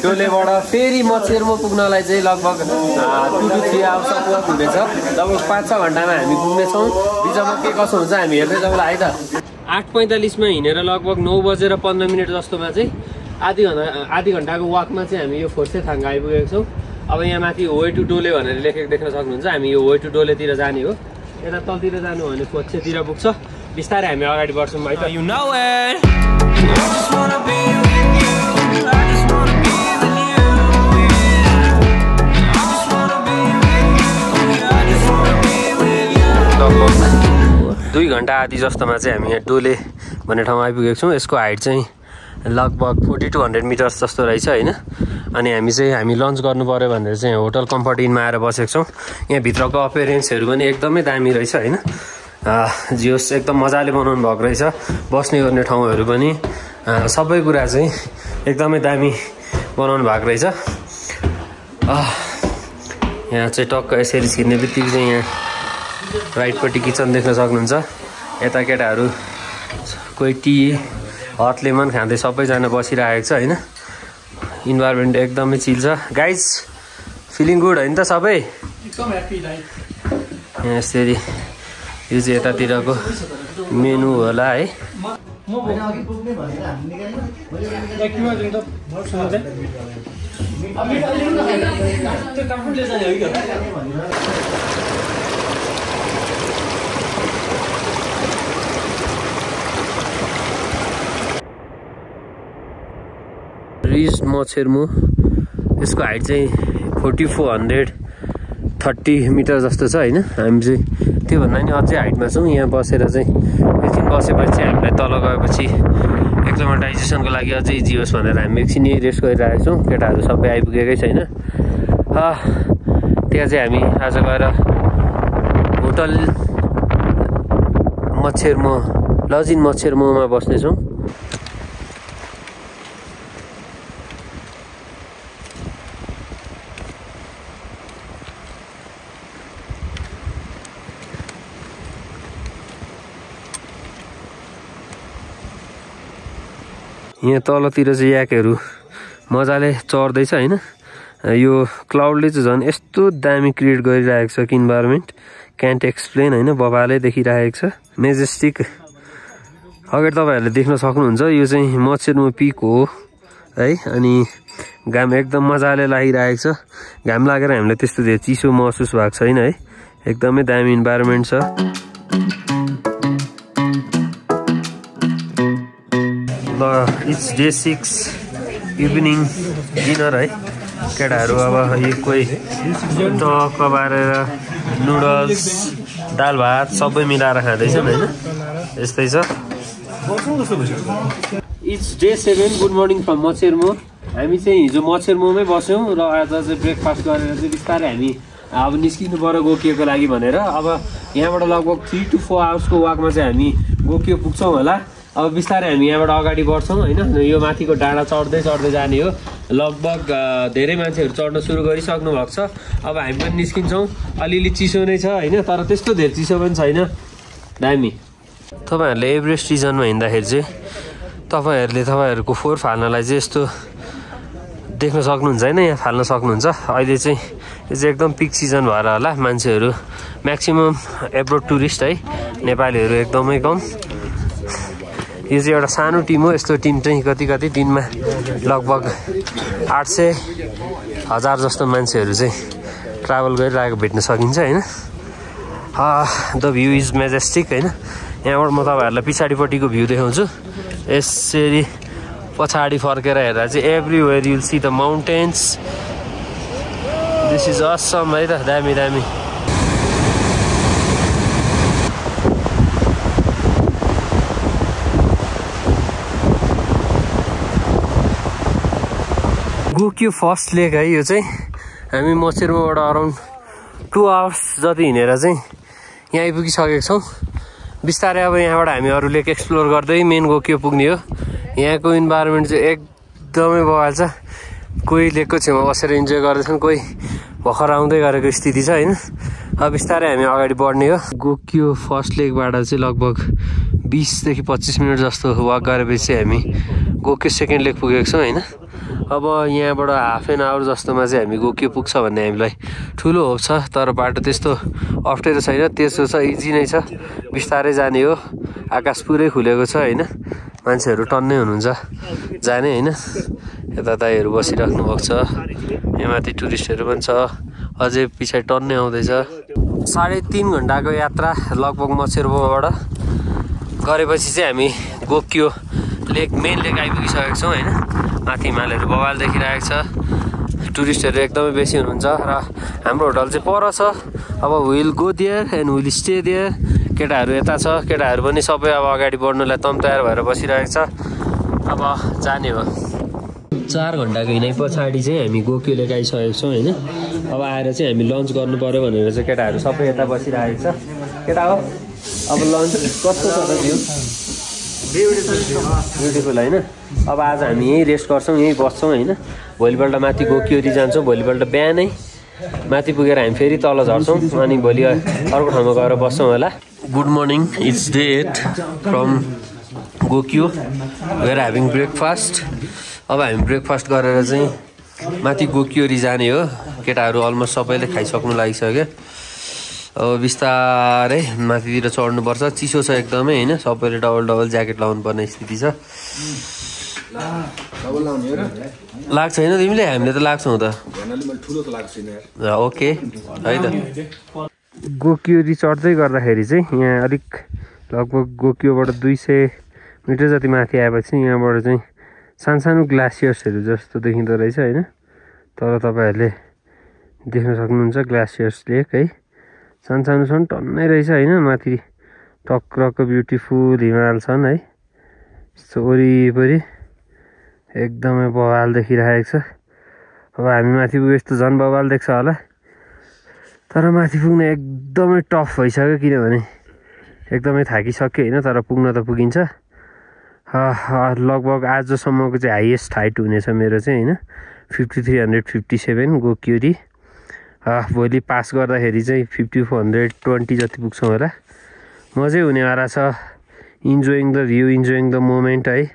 डोलेबाट फेरि मच्छेर्मो पुग्नलाई चाहिँ लगभग 2 to 3 आवर्स वक हुनेछ। लगभग 5-6 घन्टामा हामी पुग्नेछौँ। बिचमा के कसो हुन्छ हामी हेर्दै जाउँला है त। 8:45मा हिँडेर लगभग 9:15 जस्तोमा चाहिँ आधी घन्टाको वाकमा चाहिँ हामी यो फोर्से थाङ आइपुगेको छौँ। अब यहाँ माथि वे टु डोले भनेर लेखेको देख्न सक्नुहुन्छ। हामी यो वे टु डोलेतिर जाने हो। यता तलतिर जानु भने फोर्सेतिर पुग्छ। बिस्तारै हामी अगाडि बढ्छौँ है त। लगभग 2 घन्टा आदि जस्तोमा चाहिँ हामी यहाँ डोले भन्ने ठाउँमा आइपुगेको छौँ। यसको हाइट चाहिँ लगभग 40 to 100 मिटर्स जस्तो रहेछ होइन। अनि हामी लन्च गर्नु पऱ्यो भनेर चाहिँ होटल कम्फर्ट इनमा आएर बसेको छौँ। यहाँ भित्रको अपियरेन्सहरू पनि एकदमै दामी रहेछ होइन। जियोस् एकदम मजाले बनाउनु भएको रहेछ। बस्ने गर्ने ठाउँहरू पनि सबै कुरा चाहिँ एकदमै दामी बनाउनु भएको रहेछ। यहाँ चाहिँ टक्क यसरी छिर्ने बित्तिकै चाहिँ यहाँ राइटपट्टि किचन देख्न सक्नुहुन्छ। यता केटाहरू कोही टी हट लेमन खाँदै सबैजना बसिरहेको छ होइन। इन्भाइरोमेन्ट एकदमै चिल छ। गाइज फिलिङ गुड होइन त सबै? यहाँ यसरी यो चाहिँ यतातिरको मेनु होला है। रिज मच्छेर्मो यसको हाइट चाहिँ 4430 मिटर जस्तो छ होइन। हामी चाहिँ त्योभन्दा नि अझै हाइटमा छौँ। यहाँ बसेर चाहिँ एकछिन बसेपछि हामीलाई तल गएपछि एक्लोमाटाइजेसनको लागि अझै इजी होस् भनेर हामी एकछिन यही रेस्ट गरिरहेको छौँ। केटाहरू सबै आइपुगेकै छैन। त्यहाँ चाहिँ हामी आज गएर होटल मच्छेर्मो लज इन मच्छेर्मोमा बस्नेछौँ। यहाँ तलतिर चाहिँ याकहरू मजाले चढ्दैछ होइन। यो क्लाउडले चाहिँ झन् यस्तो दामी क्रिएट गरिरहेको छ कि इन्भाइरोमेन्ट क्यान्ट एक्सप्लेन होइन। बबाले देखिरहेको छ मेजेस्टिक। अगाडि तपाईँहरूले देख्न सक्नुहुन्छ यो चाहिँ मच्छेर्मो पिक हो है। अनि घाम एकदम मजाले लागिरहेको छ। घाम लागेर हामीलाई त्यस्तो धेरै चिसो महसुस भएको छैन है। एकदमै दामी इन्भाइरोमेन्ट छ। इट्स डे 6 इभिनिङ डिनर है। केटाहरू अब यो कोही टक बारेर नुडल्स दाल भात सबै मिलाएर खाँदैछन् होइन। यस्तै छ। It's day 7 good morning from Machhermo. हामी चाहिँ हिजो मच्छेर्मोमै बस्यौँ र आज चाहिँ ब्रेकफास्ट गरेर चाहिँ बिस्तारै हामी अब निस्किनु पऱ्यो गोकियोको लागि भनेर। अब यहाँबाट लगभग 3 to 4 आवर्सको वाकमा चाहिँ हामी गोकियो पुग्छौँ होला। अब बिस्तारै हामी यहाँबाट अगाडि बढ्छौँ होइन। यो माथिको डाँडा चढ्दै जाने हो। लगभग धेरै मान्छेहरू चढ्न सुरु गरिसक्नु भएको छ। अब हामी पनि निस्किन्छौँ। अलिअलि चिसो नै छ होइन तर त्यस्तो धेरै चिसो पनि छैन। दामी। तपाईँहरूले एभरेस्ट सिजनमा हिँड्दाखेरि चाहिँ तपाईँहरूको फोहोर फाल्नलाई चाहिँ यस्तो देख्न सक्नुहुन्छ होइन। यहाँ फाल्न सक्नुहुन्छ। अहिले चाहिँ यो चाहिँ एकदम पिक सिजन भएर होला। मान्छेहरू म्याक्सिमम् एब्रोड टुरिस्ट है। नेपालीहरू एकदमै कम। यो चाहिँ एउटा सानो टिम हो। यस्तो टिम चाहिँ कति दिनमा लगभग 800-1000 जस्तो मान्छेहरू चाहिँ ट्राभल गरिरहेको भेट्न सकिन्छ होइन। द भ्यू इज मेजेस्टिक होइन। यहाँबाट म तपाईँहरूलाई पछाडिपट्टिको भ्यू देखाउँछु। यसरी पछाडि फर्केर हेर्दा चाहिँ everywhere you'll see the mountains. This is Assam है त। दामी दामी। गोकियो फर्स्ट लेक है यो चाहिँ। हामी मसेरोबाट अराउन्ड 2 आवर्स जति हिँडेर चाहिँ यहाँ आइपुगिसकेको छौँ। बिस्तारै अब यहाँबाट हामी अरू लेक एक्सप्लोर गर्दै मेन गोकियो पुग्ने हो। यहाँको इन्भाइरोमेन्ट चाहिँ एकदमै बवाल छ। कोही लेकको छेउमा बसेर इन्जोय गर्दैछन्, कोही भर्खर आउँदै गरेको स्थिति छ होइन। अब बिस्तारै हामी अगाडि बढ्ने हो। गोकियो फर्स्ट लेकबाट चाहिँ लगभग 20 देखि 25 मिनट जस्तो वाक गरेपछि हामी गोकियो सेकेन्ड लेक पुगेको छौँ होइन। अब यहाँबाट हाफ एन आवर जस्तोमा चाहिँ हामी गोकियो पुग्छ भन्ने हामीलाई ठुलो होप छ। तर बाटो त्यस्तो अप्ठ्यारो छैन, त्यसो छ इजी नै छ, बिस्तारै जाने हो। आकाश पुरै खुलेको छ होइन, मान्छेहरू टन्नै हुनुहुन्छ जाने होइन। यता दाइहरू बसिराख्नु भएको छ, यहाँ माथि टुरिस्टहरू पनि छ, अझै पछाडि टन्नै आउँदैछ। 3.5 घन्टाको यात्रा लगभग मसेरोबाट गरेपछि चाहिँ हामी गोकियो लेक मेन लेक आइपुगिसकेको छौँ होइन। माथि हिमालहरू बवाल देखिरहेको छ, टुरिस्टहरू एकदमै बेसी हुनुहुन्छ र हाम्रो होटल चाहिँ पर छ। अब will go there and will stay there. केटाहरू यता छ, केटाहरू पनि सबै अब अगाडि बढ्नुलाई तम तयार भएर बसिरहेको छ। अब जाने हो। 4 घन्टाको हिँडाइ पछाडि चाहिँ हामी गोकियो लेक आइसकेको छौँ होइन। अब आएर चाहिँ हामी लन्च गर्नु पऱ्यो भनेर चाहिँ केटाहरू सबै यता बसिरहेको छ। केटा हो अब लन्च कस्तो छ त त्यो? ब्युटिफुल होइन। अब आज हामी यहीँ रेस्ट गर्छौँ, यहीँ बस्छौँ होइन। भोलिपल्ट माथि गोकियोरी जान्छौँ। भोलिपल्ट बिहानै माथि पुगेर हामी फेरि तल झर्छौँ अनि भोलि अर्को ठाउँमा गएर बस्छौँ होला। Good morning, it's day 8 from Gokyo. We are having breakfast. अब हामी ब्रेकफास्ट गरेर चाहिँ माथि गोकियोरी जाने हो। केटाहरू अलमोस्ट सबैले खाइसक्नु लागिसक्यो। अब बिस्तारै माथितिर चढ्नुपर्छ। चिसो छ एकदमै होइन, सबैले डबल ज्याकेट लाउनु पर्ने स्थिति छ। लाग्छ होइन तिमीले? हामीले त लाग्छौँ त। ओके है त। गोकियोरी चढ्दै गर्दाखेरि चाहिँ यहाँ अलिक लगभग गोकियोबाट 200 मिटर जति माथि आएपछि यहाँबाट चाहिँ सानो ग्लासियर्सहरू जस्तो देखिँदो रहेछ होइन। तर तपाईँहरूले देख्न सक्नुहुन्छ ग्लासियर्स लेक है, सानो छन्, टन्नै रहेछ होइन। माथि टक्रको ब्युटिफुल हिमाल छन् है, यस्तो वरिपरि एकदमै बवाल देखिरहेको छ। अब हामी माथि पुगे यस्तो झन् बवाल देख्छ होला, तर माथि पुग्न एकदमै टफ भइसक्यो किनभने एकदमै थाकिसक्यो होइन। तर पुग्न त पुगिन्छ। लगभग आजसम्मको चाहिँ हाइएस्ट हाइट हुनेछ मेरो चाहिँ होइन, 5357 गोकियोरी। भोलि पास गर्दाखेरि चाहिँ 5420 जति पुग्छौँ होला। मजै हुनेवाला छ। Enjoying the view, enjoying the moment है।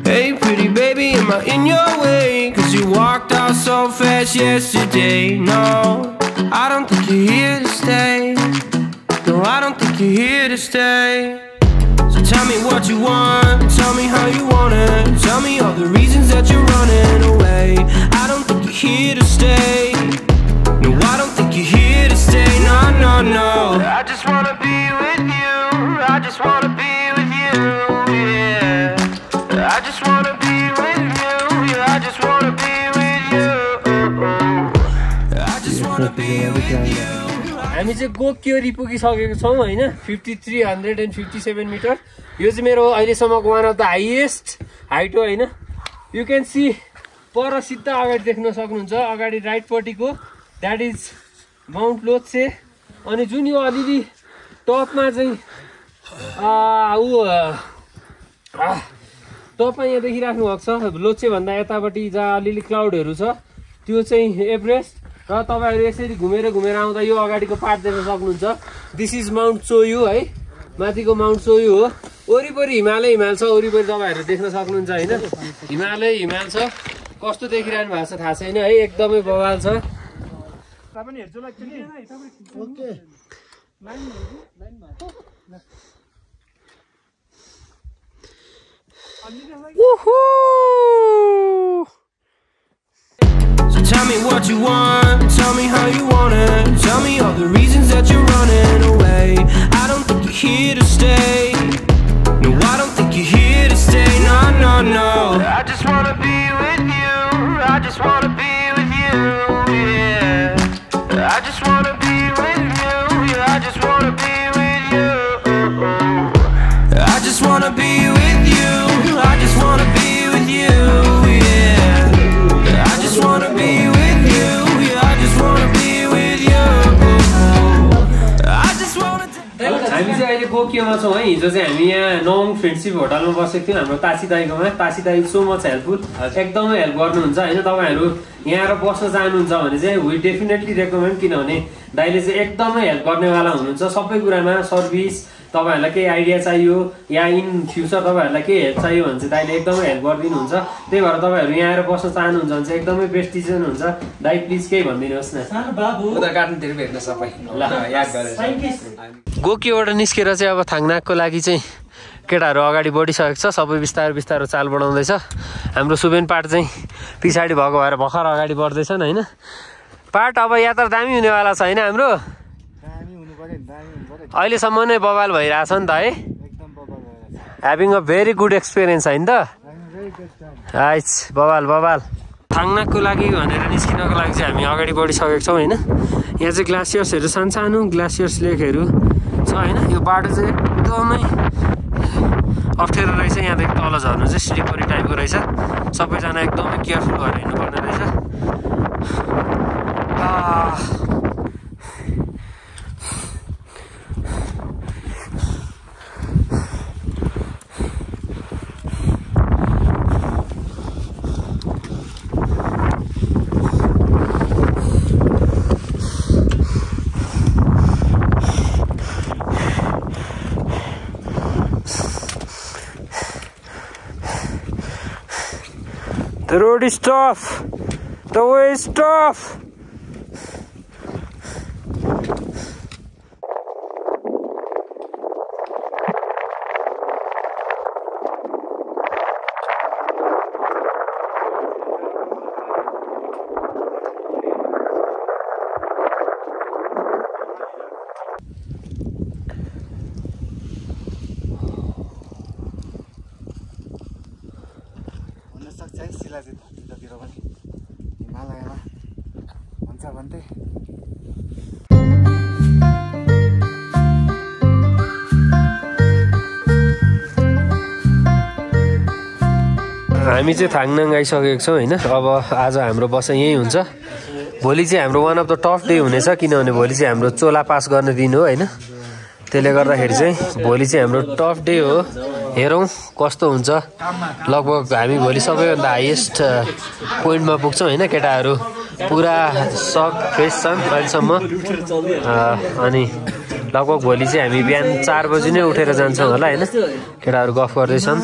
Hey pretty baby, am I in your way? Cause you walked out so fast yesterday. No, I don't think you're here to stay. No, I don't think you're here to stay. So tell me what you want, tell me how you want it. Tell me all the reasons that you're running away. I don't think you're here to stay. No, I don't think you're here to stay. No, no, no. I just wanna be with you. I just wanna be with you, yeah. I just wanna be with you. Yeah, I just wanna be with you. I just wanna be with you. हामी चाहिँ गोकियोरी पुगिसकेको छौँ होइन। 5357 मिटर। यो चाहिँ मेरो अहिलेसम्मको one of the highest height हो होइन। यु क्यान सी पर सिधा अगाडि देख्न सक्नुहुन्छ, अगाडि राइटपट्टिको द्याट इज माउन्ट लोत्से। अनि जुन यो अलिअलि टपमा चाहिँ टपमा यहाँ देखिराख्नु भएको छ लोत्सेभन्दा यतापट्टि जहाँ अलिअलि क्लाउडहरू छ त्यो चाहिँ एभरेस्ट। र तपाईँहरू यसरी घुमेर आउँदा यो अगाडिको पार्ट देख्न सक्नुहुन्छ। दिस इज माउन्ट चोयु है, माथिको माउन्ट चोयु हो। वरिपरि हिमाल छ, वरिपरि तपाईँहरू देख्न सक्नुहुन्छ होइन। हिमाल छ, कस्तो देखिरहनु भएको छ थाहा छैन है, एकदमै बवाल छ। So tell me what you want, tell me how you want it. Tell me all the reasons that you're running away. I don't think you're here to stay. No, I don't think you're here to stay. No, no, no. I just wanna be with you. I just wanna be with you, yeah. I just wanna be with you. Yeah, I just wanna be with you. I just wanna गोकियोमा छौँ है। हिजो चाहिँ हामी यहाँ नवङ फ्रेन्डसिप होटलमा बसेको थियौँ हाम्रो तासी दाईकोमा। तासी दाई सो मच हेल्पफुल, एकदमै हेल्प गर्नुहुन्छ होइन। तपाईँहरू यहाँ आएर बस्न चाहनुहुन्छ भने चाहिँ वी डेफिनेटली रेकमेन्ड, किनभने दाइले चाहिँ एकदमै हेल्प गर्नेवाला हुनुहुन्छ सबै कुरामा। सर्भिस, तपाईँहरूलाई केही आइडिया चाहियो या इन फ्युचर तपाईँहरूलाई केही हेल्प चाहियो भने चाहिँ दाइले एकदमै हेल्प गरिदिनुहुन्छ। त्यही भएर तपाईँहरू यहाँ आएर बस्न चाहनुहुन्छ भने चाहिँ एकदमै बेस्ट डिसिजन हुन्छ। दाइ प्लिज केही भनिदिनुहोस् न। गोकीबाट निस्केर चाहिँ अब थाङनाकको लागि चाहिँ केटाहरू अगाडि बढिसकेको छ। सबै बिस्तारो बिस्तारो चाल बढाउँदैछ। हाम्रो सुबेन पार्ट चाहिँ पछाडि भएको भएर भर्खर अगाडि बढ्दैछन् होइन। पार्ट अब यात्रा दामी हुनेवाला छ होइन हाम्रो। अहिलेसम्म नै बवाल भइरहेछ नि त है। Having a very good experience होइन त। आइट्स बवाल बवाल। थाङनाकको लागि भनेर निस्किनको लागि चाहिँ हामी अगाडि बढिसकेको छौँ होइन। यहाँ चाहिँ ग्लासियर्सहरू सानसानो ग्लासियर्स लेकहरू छ होइन। यो बाटो चाहिँ एकदमै अप्ठ्यारो रहेछ। यहाँदेखि तल झर्नु चाहिँ स्लिपरी टाइपको रहेछ। सबैजना एकदमै केयरफुल भएर हिँड्नुपर्ने रहेछ। The road is tough. The way is tough. हामी चाहिँ थाङनाङ आइसकेको छौँ होइन। अब आज हाम्रो बसाइ यहीँ हुन्छ। भोलि चाहिँ हाम्रो one of the tough day हुनेछ, किनभने भोलि चाहिँ हाम्रो चोला पास गर्ने दिन हो होइन। त्यसले गर्दाखेरि चाहिँ भोलि चाहिँ हाम्रो टफ डे हो। हेरौँ कस्तो हुन्छ। लगभग हामी भोलि सबैभन्दा हाइएस्ट पोइन्टमा पुग्छौँ होइन। केटाहरू पुरा सक फ्रेस छन् अहिलेसम्म। अनि लगभग भोलि चाहिँ हामी बिहान 4 बजी नै उठेर जान्छौँ होला होइन। केटाहरू गफ गर्दैछन्।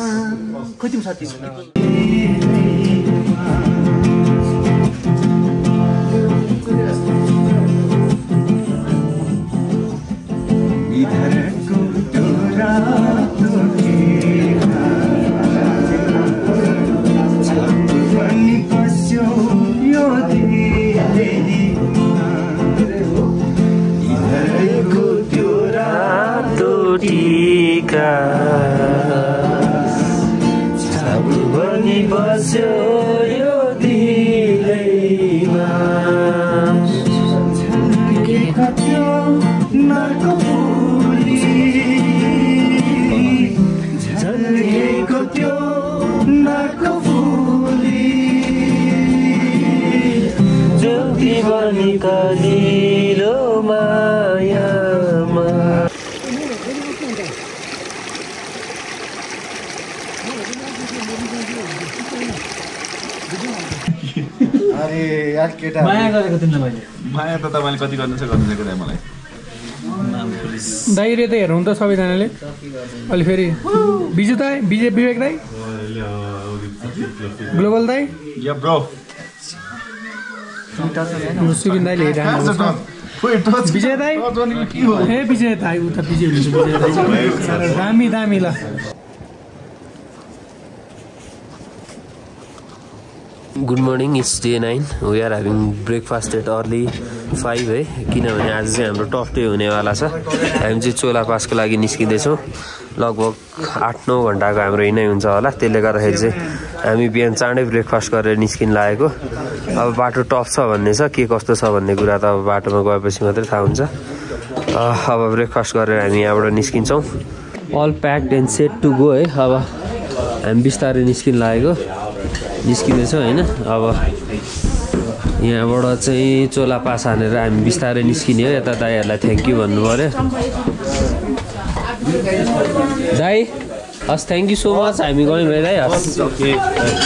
माया गरेको तिमीलाई मैले। माया त तपाईँले कति गर्नु छ मलाई। दाइरे त हेरौँ त सबैजनाले। अलि फेरि बिजु दाई, विवेक दाई, ग्लोबल दाई, सुबिन दाईले हेरिरहनु। विजय दाई, ए विजय दाई उता विजय हुन्छ। विजय दाई दामी दामी ल। Good morning, it's day 9। We are having breakfast at early 5 है, किनभने आज चाहिँ हाम्रो टफ डे हुनेवाला छ। हामी चाहिँ चोला पासको लागि निस्किँदैछौँ। लगभग 8-9 घन्टाको हाम्रो हिँडाइ हुन्छ होला। त्यसले गर्दाखेरि चाहिँ हामी बिहान चाँडै ब्रेकफास्ट गरेर निस्किन लागेको। अब बाटो टफ छ भन्ने छ, के कस्तो छ भन्ने कुरा त अब बाटोमा गएपछि मात्रै थाहा हुन्छ। अब ब्रेकफास्ट गरेर हामी यहाँबाट निस्किन्छौँ। All packed and set to go है। अब हामी बिस्तारै निस्किँदैछौँ होइन। अब यहाँबाट चाहिँ चोला पास हानेर हामी बिस्तारै निस्किने हो। यता दाइहरूलाई थ्याङ्क यू भन्नु पऱ्यो। दाइ हस् थ्याङ्क यू सो मच हामी गयौँ है दाइ हस्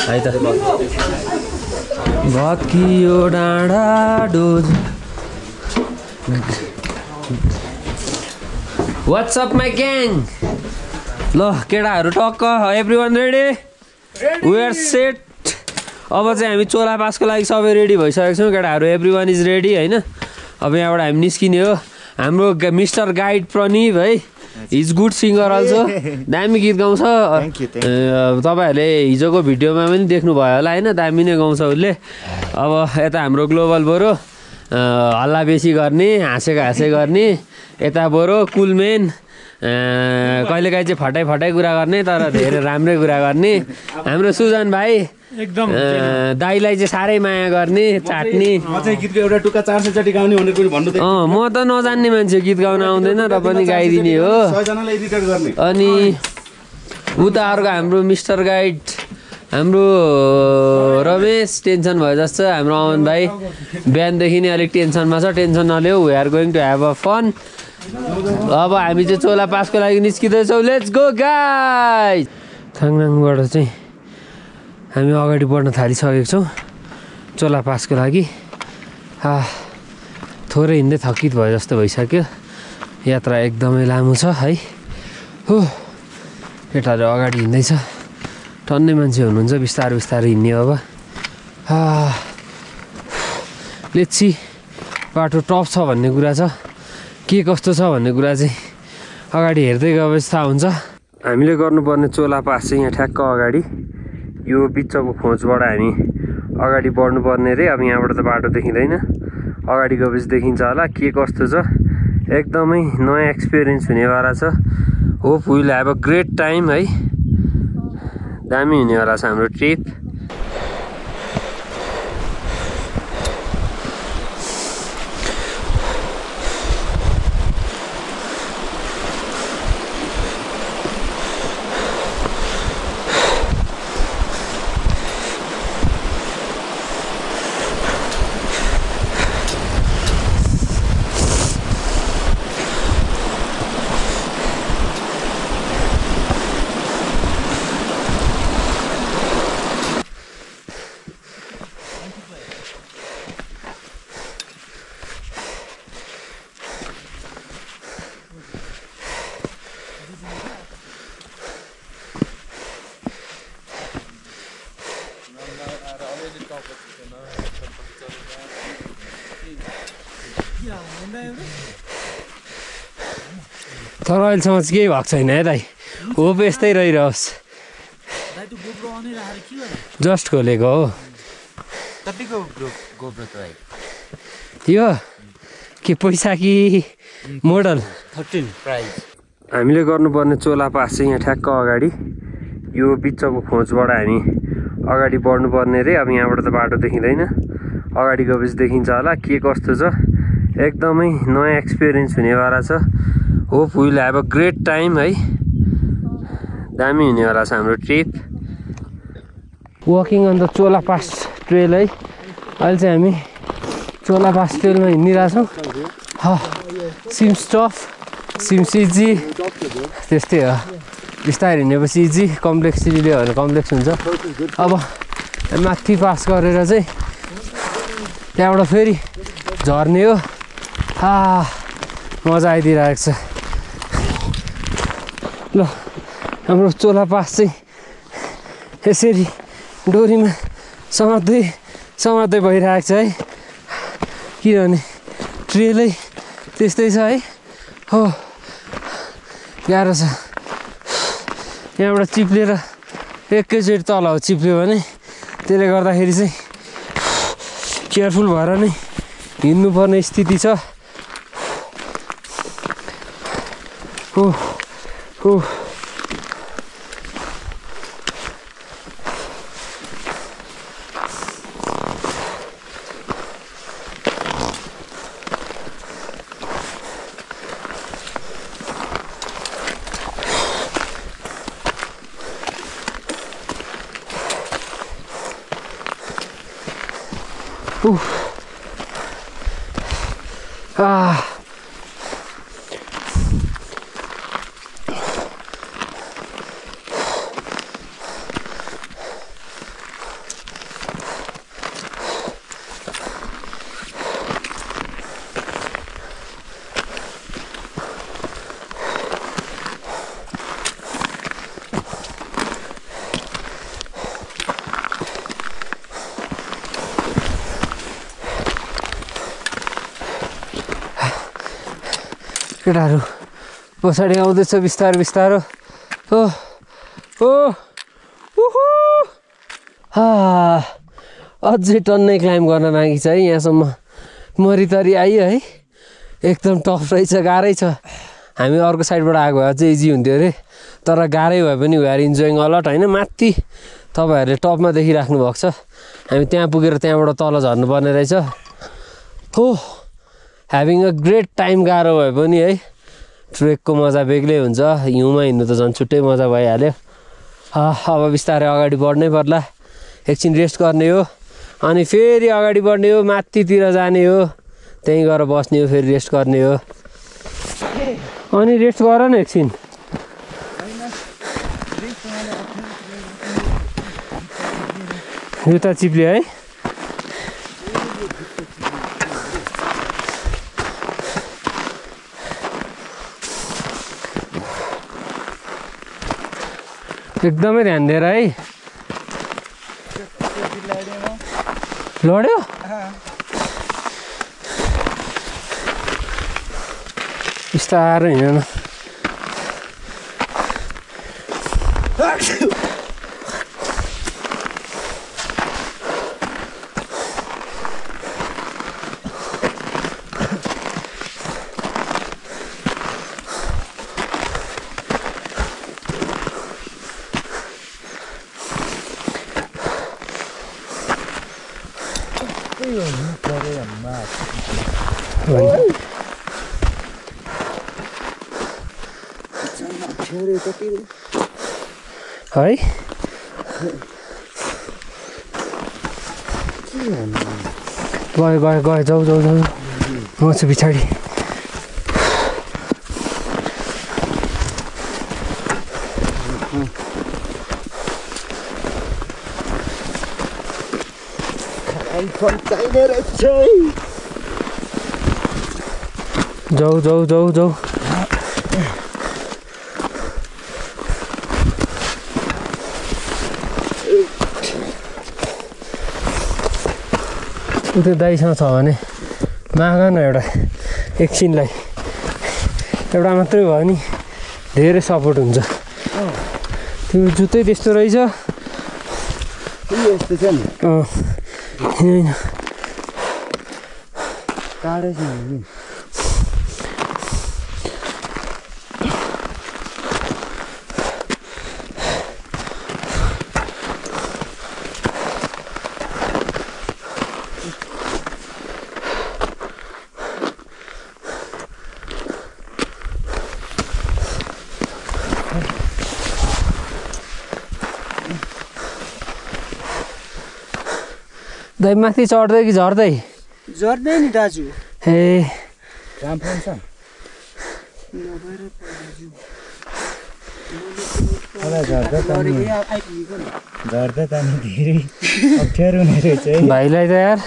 है त भत्कियो डाँडा डोज व्हाट्सअप माई ग्याङ ल केटाहरू टक्क everyone ready we are set अब चाहिँ हामी चोला पासको लागि सबै रेडी भइसकेको छौँ केटाहरू एभ्रिवान इज रेडी होइन अब यहाँबाट हामी निस्किने हो हाम्रो मिस्टर गाइड प्रनिव है इज गुड सिङ्गर अल्सो दामी गीत गाउँछ तपाईँहरूले हिजोको भिडियोमा पनि देख्नुभयो होला होइन दामी नै गाउँछ उसले अब यता हाम्रो ग्लोबल बरु हल्ला बेसी गर्ने हाँसे गर्ने यता बरु कुलमेन कहिलेकाहीँ चाहिँ फटाइ कुरा गर्ने तर धेरै राम्रै कुरा गर्ने हाम्रो सुजन भाइ एकदम दाइलाई चाहिँ साह्रै माया गर्ने चाट्ने गीतको एउटा टुक्का 400 चोटि गाउने भनेर पनि भन्नु म त नजान्ने मान्छे गीत गाउन आउँदैन र पनि गाइदिने हो अनि उता अर्को हाम्रो मिस्टर गाइड हाम्रो रमेश टेन्सन भयो जस्तो हाम्रो अमन भाइ बिहानदेखि नै अलिक टेन्सनमा छ टेन्सन नलिऊ we are going to have a fun अब हामी चाहिँ चोला पासको लागि निस्किँदैछौँ लेट्स गो गाइस थाङनाङबाट चाहिँ हामी अगाडि बढ्न थालिसकेको छौँ चोला पासको लागि थोरै हिँड्दै थकित भयो जस्तो भइसक्यो यात्रा एकदमै लामो छ है हो केटाहरू अगाडि हिँड्दैछ टन्नै मान्छे हुनुहुन्छ बिस्तारै हिँड्ने अब लेट्स सी बाटो टफ छ भन्ने कुरा छ के कस्तो छ भन्ने कुरा चाहिँ अगाडि हेर्दै गएपछि थाहा हुन्छ हामीले गर्नुपर्ने चोला पास चाहिँ यहाँ ठ्याक्क अगाडि यो बिचको खोजबाट हामी अगाडि बढ्नुपर्ने रे अब यहाँबाट त बाटो देखिँदैन अगाडि गएपछि देखिन्छ होला के कस्तो छ एकदमै नयाँ एक्सपिरियन्स हुनेवाला छ hope will have a great time है दामी हुनेवाला छ हाम्रो ट्रिप तर अहिलेसम्म चाहिँ केही भएको छैन है दाइ होप यस्तै रहिरहोस् जस्ट खोलेको हो यो के पैसा कि मोडल 13 प्राइस हामीले गर्नुपर्ने चोला पास चाहिँ यहाँ ठ्याक्क अगाडि यो बिचको खोजबाट हामी अगाडि बढ्नुपर्ने रे अब यहाँबाट त बाटो देखिँदैन अगाडि गएपछि देखिन्छ होला के कस्तो छ एकदमै नयाँ एक्सपिरियन्स हुनेवाला छ hope will have a great time है दामी हुनेवाला छ हाम्रो trip walking on the Chola pass trail है अहिले चाहिँ हामी चोला पास ट्रेलमा हिँडिरहेछौँ सिम्स टफ सिम्स इजी त्यस्तै हो बिस्तारै हिँडेपछि इजी कम्प्लेक्सिटीले हो भने कम्प्लेक्स हुन्छ अब माथि पास गरेर चाहिँ त्यहाँबाट फेरि झर्ने हो मजा आइदिइरहेको छ ल हाम्रो चोला पास चाहिँ यसरी डोरीमा समात्दै भइरहेको छ है किनभने ट्रेलै त्यस्तै छ है हो गाह्रो छ यहाँबाट चिप्लेर एकैचोटि तल हो चिप्ल्यो भने त्यसले गर्दाखेरि चाहिँ केयरफुल भएर नै हिँड्नुपर्ने स्थिति छ हो हो केटाहरू पछाडि आउँदैछ बिस्तारो बिस्तारो ओ ओ अझै टन्नै क्लाइम्ब गर्न बाँकी छ है यहाँसम्म मरितरी आयो है एकदम टफ रहेछ गाह्रै छ हामी अर्को साइडबाट आएको भए अझै इजी हुन्थ्यो अरे तर गाह्रै भए पनि वी आर इन्जोइङ अलट होइन माथि तपाईँहरूले टपमा देखिराख्नु भएको छ हामी त्यहाँ पुगेर त्यहाँबाट तल झर्नुपर्ने रहेछ हो ह्याभिङ अ ग्रेट टाइम गाह्रो भए पनि है ट्रेकको मजा बेग्लै हुन्छ हिउँमा हिँड्नु त झन् छुट्टै मजा भइहाल्यो अब बिस्तारै अगाडि बढ्नै पर्ला एकछिन रेस्ट गर्ने हो अनि फेरि अगाडि बढ्ने हो माथितिर जाने हो त्यहीँ गएर बस्ने हो फेरि रेस्ट गर्ने हो अनि रेस्ट गर न एकछिन जुत्ता चिप्ल्यो है एकदमै ध्यान दिएर है लड्यो बिस्तारै हिँड न है गयो जाऊ म छु पछाडि जाऊ त्यो दाइसँग छ भने माग न एउटा एकछिनलाई एउटा मात्रै भयो नि धेरै सपोर्ट हुन्छ तिम्रो जुत्तै त्यस्तो रहेछ यस्तो छ नि होइन टाढै छ नि दाइ माथि चढ्दै कि झर्दै झर्दै नि दाजु ए राम्रो छ झर्दा त धेरै अप्ठ्यारो हुने रहेछ है भाइलाई त यार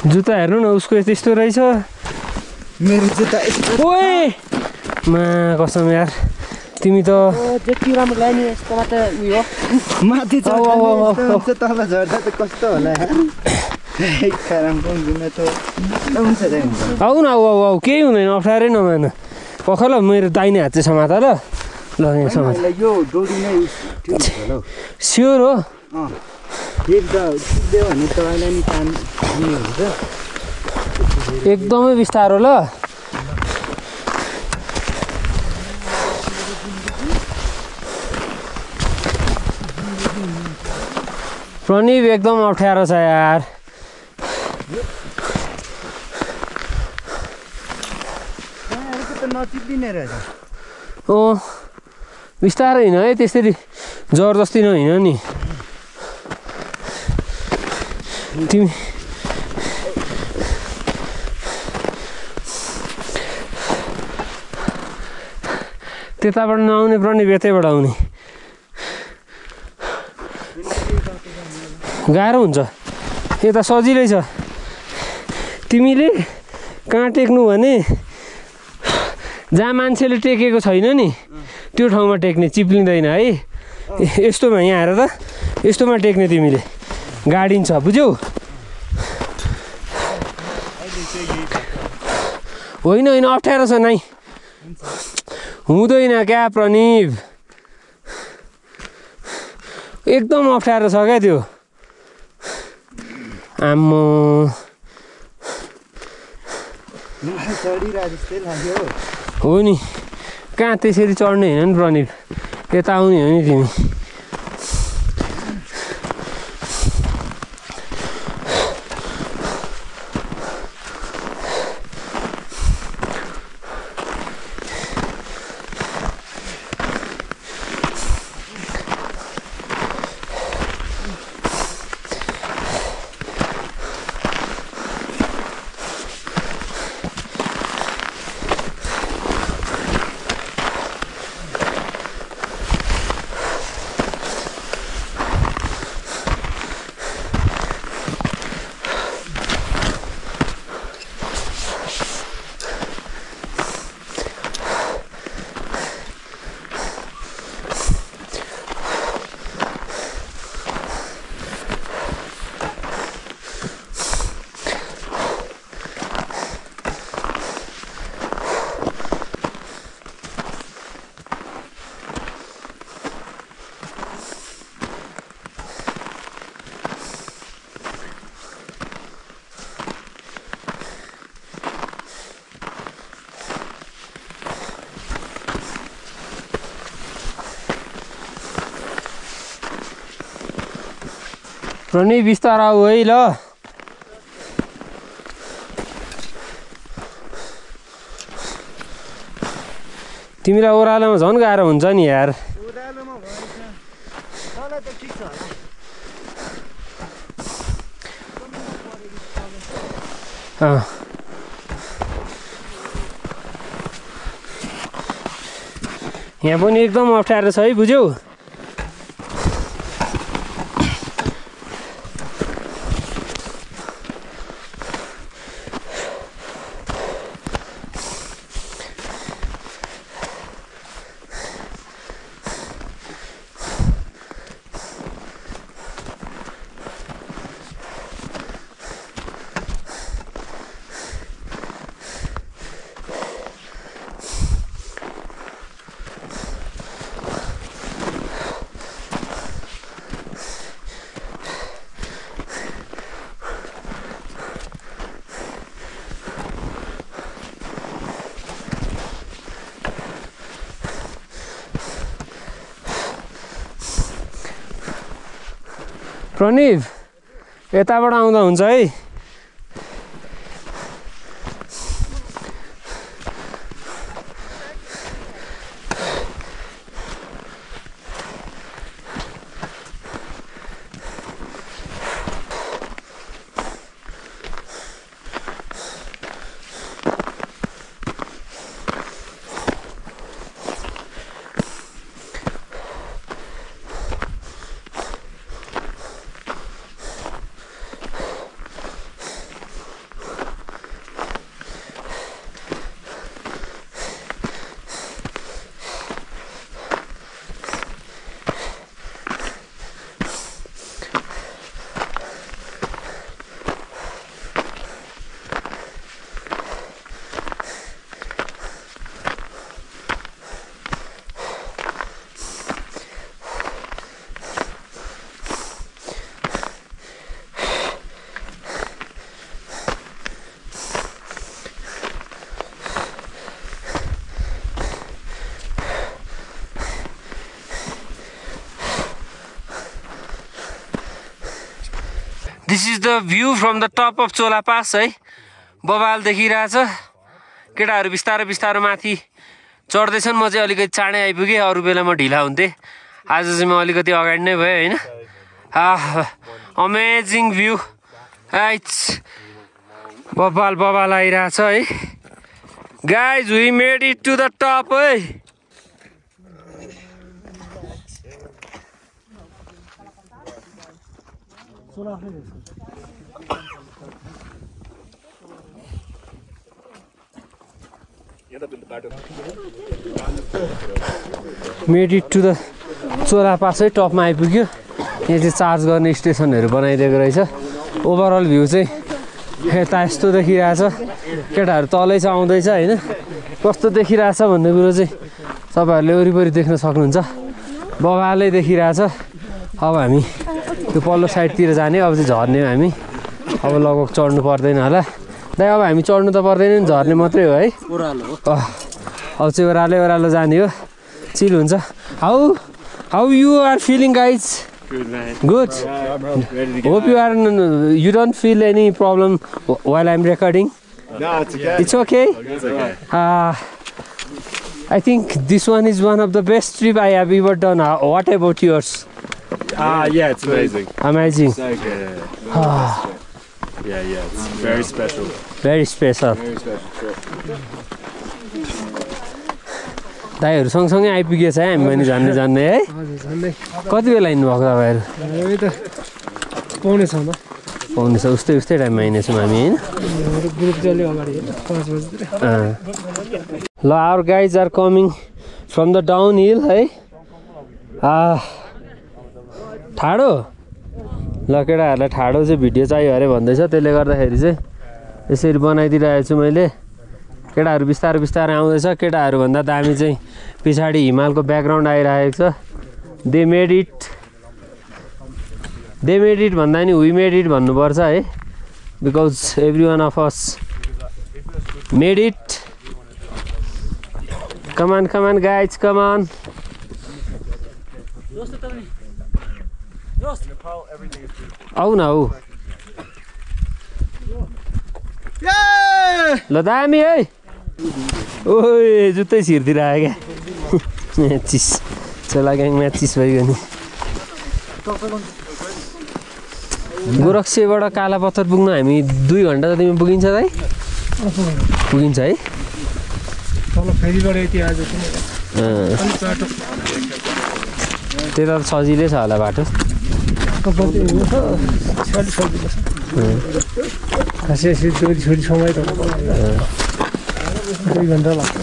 जुत्ता हेर्नु न उसको त्यस्तो रहेछ मेरो जुत्ता ओए मा कसम यार तिमी त जति राम्रो लाग्ने यस्तोमा त उयो माथि चढ्दा तल झर्दा त कस्तो होला आऊ न आऊ केही हुँदैन अप्ठ्यारै नमान पखल मेरो दाहिने हात चाहिँ समाता ल यहाँ समाता यो डोरी नै स्योर हो एकदमै बिस्तारो ल प्रणीव एकदम अप्ठ्यारो छ यार बिस्तारै हिँड है त्यसरी जबरजस्ती नहिँड नि तिमी त्यताबाट नआउने प्रणीव यतैबाट आउने गाह्रो हुन्छ यता सजिलै छ तिमीले कहाँ टेक्नु भने जहाँ मान्छेले टेकेको छैन नि त्यो ठाउँमा टेक्ने चिप्लिँदैन है यस्तोमा यहाँ आएर त यस्तोमा टेक्ने तिमीले गाडिन्छ बुझ्यौ होइन होइन अप्ठ्यारो छ नाइ हुँदैन क्या प्रणीव एकदम अप्ठ्यारो छ क्या त्यो आम्मो हो नि कहाँ त्यसरी चढ्ने होइन नि प्रणीव यता आउने हो नि तिमी प्रणीव बिस्तारा आऊ है ल तिमीलाई ओह्रालोमा झन् गाह्रो हुन्छ नि यार यहाँ पनि एकदम अप्ठ्यारो छ है बुझ्यौ प्रणीव यताबाट आउँदा हुन्छ है This is the view from the top of Chola Pass है बबाल देखिरहेछ केटाहरु बिस्तारै बिस्तारै माथि चढ्दैछन् म चाहिँ अलिकति चाँडै आइपुगे अरु बेला म ढिला हुन्थे आज चाहिँ म अलिकति अगाडि नै भए हैन अमेजिङ भ्यू बबाल बबाल आइरहेछ है guys we made it to the top है made it to the Chola पासै टपमा आइपुग्यो यहाँ चाहिँ चार्ज गर्ने स्टेसनहरु बनाइदिएको रहेछ ओभरअल भ्यू चाहिँ यता यस्तो देखिरहेछ केटाहरू तलै चाहिँ आउँदैछ होइन कस्तो देखिरहेछ भन्ने कुरो चाहिँ तपाईँहरूले वरिपरि देख्न सक्नुहुन्छ बगालै देखिरहेछ अब हामी त्यो पल्लो साइडतिर जाने अब चाहिँ झर्ने हो हामी अब लगभग चढ्नु पर्दैन होला दाइ अब हामी चढ्नु त पर्दैन नि झर्ने मात्रै हो है अब चाहिँ ओह्रालो जाने हो चिल हुन्छ how you are feeling guys Good. Hope you don't feel any problem while I'm recording. No, it's okay. It's okay. It's okay. I think this one is one of the best trip I have ever done. What about yours? Yeah, it's amazing. Amazing. So good. Yeah, it's very special. Very special. Very special trip. दाइहरू सँगसँगै आइपुगेछ है हामी पनि जान्ने है कति बेला हिँड्नुभएको तपाईँहरू पाउने छ पाउने छ उस्तै टाइममा हिँडेछौँ हामी होइन ल our guys are coming from the down hill है ठाडो ल केटाहरूलाई ठाडो चाहिँ भिडियो चाहियो अरे भन्दैछ त्यसले गर्दाखेरि चाहिँ यसरी बनाइदिइरहेको छु मैले केटाहरू बिस्तारै आउँदैछ केटाहरूभन्दा दामी चाहिँ पछाडि हिमालको ब्याकग्राउन्ड आइरहेको छ दे मेड इट भन्दा नि वी मेड इट भन्नुपर्छ है because every one of us made it कमान गाइज कमान आऊ न आऊ ल दामी है ओए जुत्तै छिर्तिर आयो क्या म्याचिस चला ग्याङ म्याचिस भइगयो नि गोरखसेबाट कालापत्थर पुग्नु हामी 2 घन्टा जतिमा पुगिन्छ दाइ पुगिन्छ है त्यता त सजिलै छ होला बाटो छोरी समय त 2 घन्टा लाग्छ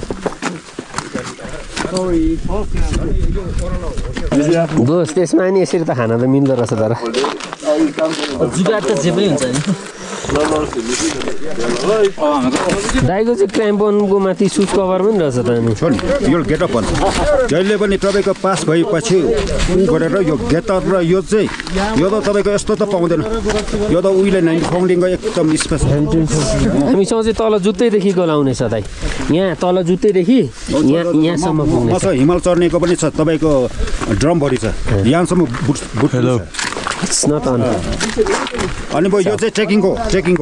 दोस्त त्यसमा नि यसरी त खाना त मिल्दो रहेछ तर जुगाड त जे पनि हुन्छ नि दाइको चाहिँ क्राम्पोनको माथि सुज कभर पनि रहेछ त अनि यो गेटअप भन्छ जहिले पनि तपाईँको पास भएपछि उ गरेर यो गेटअप र यो चाहिँ यो त तपाईँको यस्तो त पाउँदैन यो त उहिले नै फाउन्डिङको एकदम स्पेसल हामीसँग चाहिँ तल जुत्तैदेखिको लाउने छ दाइ यहाँ तल जुत्तैदेखि यहाँसम्म पुग्ने छ हिमाल चढ्नेको पनि छ तपाईँको ड्रमभरि छ यहाँसम्म बुट It's not on. अनि यो चाहिँ ट्रेकिङको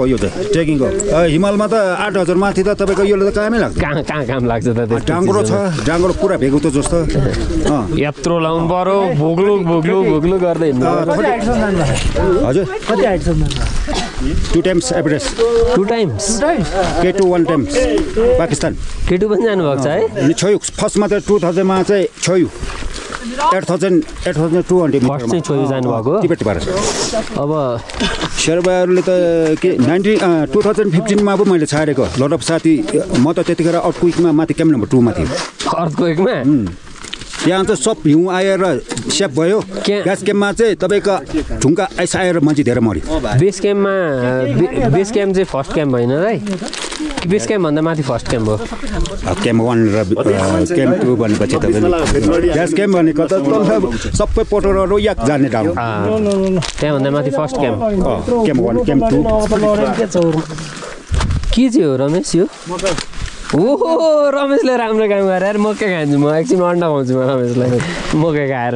यो चाहिँ ट्रेकिङको हिमालमा त 8000 माथि त तपाईँको यो त कामै लाग्छ कहाँ काम लाग्छ त डाङ्ग्रो छ डाङ्ग्रो पुरा भेगो त जस्तो यत्रो लाउनु पर्यो भोग्लो गर्दै हिँड्नु हजुर कति हाइट छ 2 times average 2 times K2 1 times Pakistan K2 पनि जानुभएको छ है अनि छोयु फर्स्टमा त 2000 मा चाहिँ छोयु 8200 फर्स्ट चाहिँ छोयु जानुभएको टिबेटबाट अब शेर्पाहरूले त के 2015 मा पो मैले छाडेको लट अफ साथी म त त्यतिखेर आउटक्विकमा माथि क्याम्प नम्बर 2 मा थिएँ अर्थक्वेकमा त्यहाँ चाहिँ सब हिउँ आएर सेप भयो ग्यास क्याम्पमा चाहिँ तपाईँको ढुङ्गा आइस आएर मान्छे धेरै मऱ्यो बेस क्याम्प चाहिँ फर्स्ट क्याम्प होइन है बेस क्याम्प भन्दा माथि फर्स्ट क्याम्प हो क्याम्प 1 र क्याम्प 2 भनेपछि तपाईँ ग्यास क्याम्प भनेको त सबै पोटरहरू याक जाने डाउन त्यहाँभन्दा माथि फर्स्ट क्याम्प क्याम्प 1 क्याम्प 2 के चाहिँ हो रमेश यो ओहो रमेशले राम्रो काम गरेर मकै खान्छु म एकछिन अन्डा खुवाउँछु म रमेशलाई मकै खाएर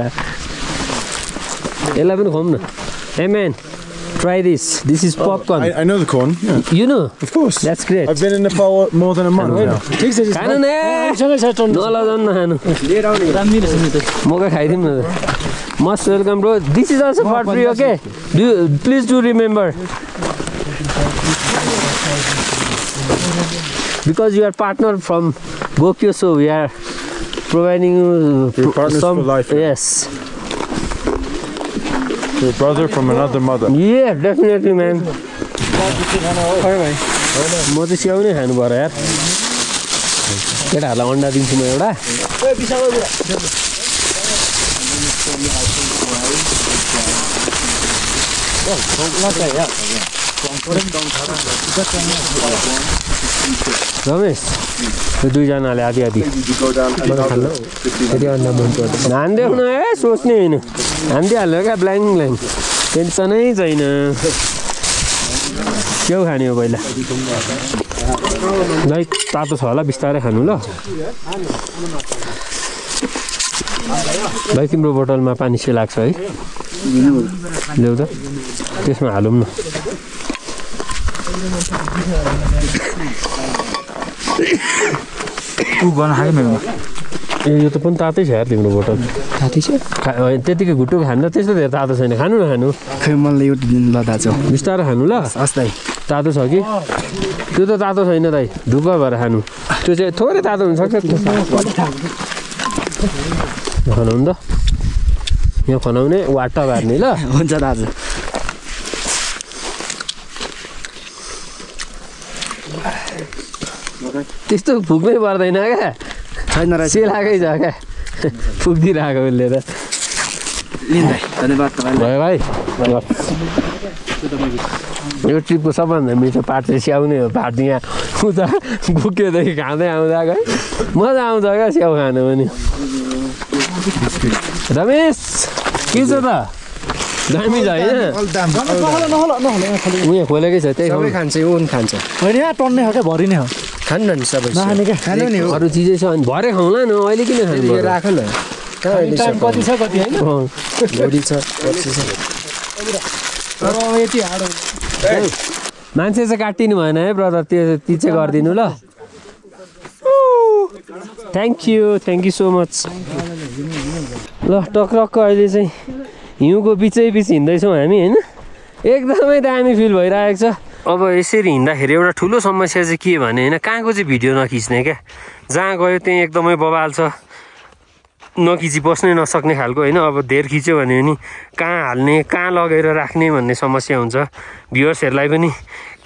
यसलाई पनि खुवाउँ न हे man try this is popcorn I know the corn, yeah. You know? Of course. That's great. I've been in Nepal more than a month now. खानु न नलजाउनु नखानु मकै खाइदिउँ न must welcome bro this is also for free okay please do remember because you are partner from Gokyo, so we are providing you some for life. Yes. Your brother from another mother. Yeah, definitely, man. म चाहिँ स्याउ नै खानु पर्यो यार केटाहरूलाई अन्डा दिन्छु म एउटा रमेश यो दुईजनाले आधी हानिदेऊ न ए सोच्ने होइन हानिदिइहाल्यो क्या ब्ल्याङ टेन्सनै छैन के खाने हो पहिला दाइ तातो छ होला बिस्तारै खानु ल भाइ तिम्रो बोतलमा पानी से लाग्छ है ल्याउ त त्यसमा हालौँ न ए यो त पनि तातै छ यार तिम्रो बोतल तातै छ त्यतिकै घुट्टो खानु त्यस्तो धेरै तातो छैन खानु न खानु खै मलाई यो दिन ल दाजु बिस्तारै खानु ल हस् दाइ तातो छ कि त्यो त तातो छैन दाइ ढुक्क भएर खानु त्यो चाहिँ थोरै तातो हुनसक्छ खनाउनु त यहाँ खनाउने वाटा बार्ने ल हुन्छ दाजु त्यस्तो फुक्नै पर्दैन क्या छैन रहेछ सेलाकै छ क्या फुक्दिरहेको उसले त धन्यवाद भयो भाइ यो ट्रिपको सबभन्दा मिठो पार्ट चाहिँ स्याउनै हो पार्ट यहाँ उता गुक्योदेखि खाँदै आउँदा है मजा आउँछ क्या स्याउ खानु पनि रमेश के छ त दामी छ होइन उयो खोलेकै छ त्यही खान्छ यो खान्छ होइन यहाँ टन्ने हो क्या भरि नै हो खानु न सबै खानु नि अरू चिजै छ अनि भरे खाउँला न अहिले किन खानु राख न टाइम कति छ कति होइन बडी छ यति हार्ड मान्छे चाहिँ काटिनु भएन है ब्रदर त्यो ती चाहिँ गरिदिनु ल थ्याङ्क यू सो मच ल टक्रक्क अहिले चाहिँ हिउँको बिचै बिच हिँड्दैछौँ हामी होइन एकदमै दामी फिल भइरहेको छ अब यसरी हिँड्दाखेरि एउटा ठुलो समस्या चाहिँ के भने होइन कहाँको चाहिँ भिडियो नखिच्ने क्या जहाँ गयो त्यहीँ एकदमै बवाल छ नखिची बस्नै नसक्ने खालको होइन अब धेर खिच्यो भने नि कहाँ हाल्ने कहाँ लगेर राख्ने भन्ने समस्या हुन्छ भ्युअर्सहरूलाई पनि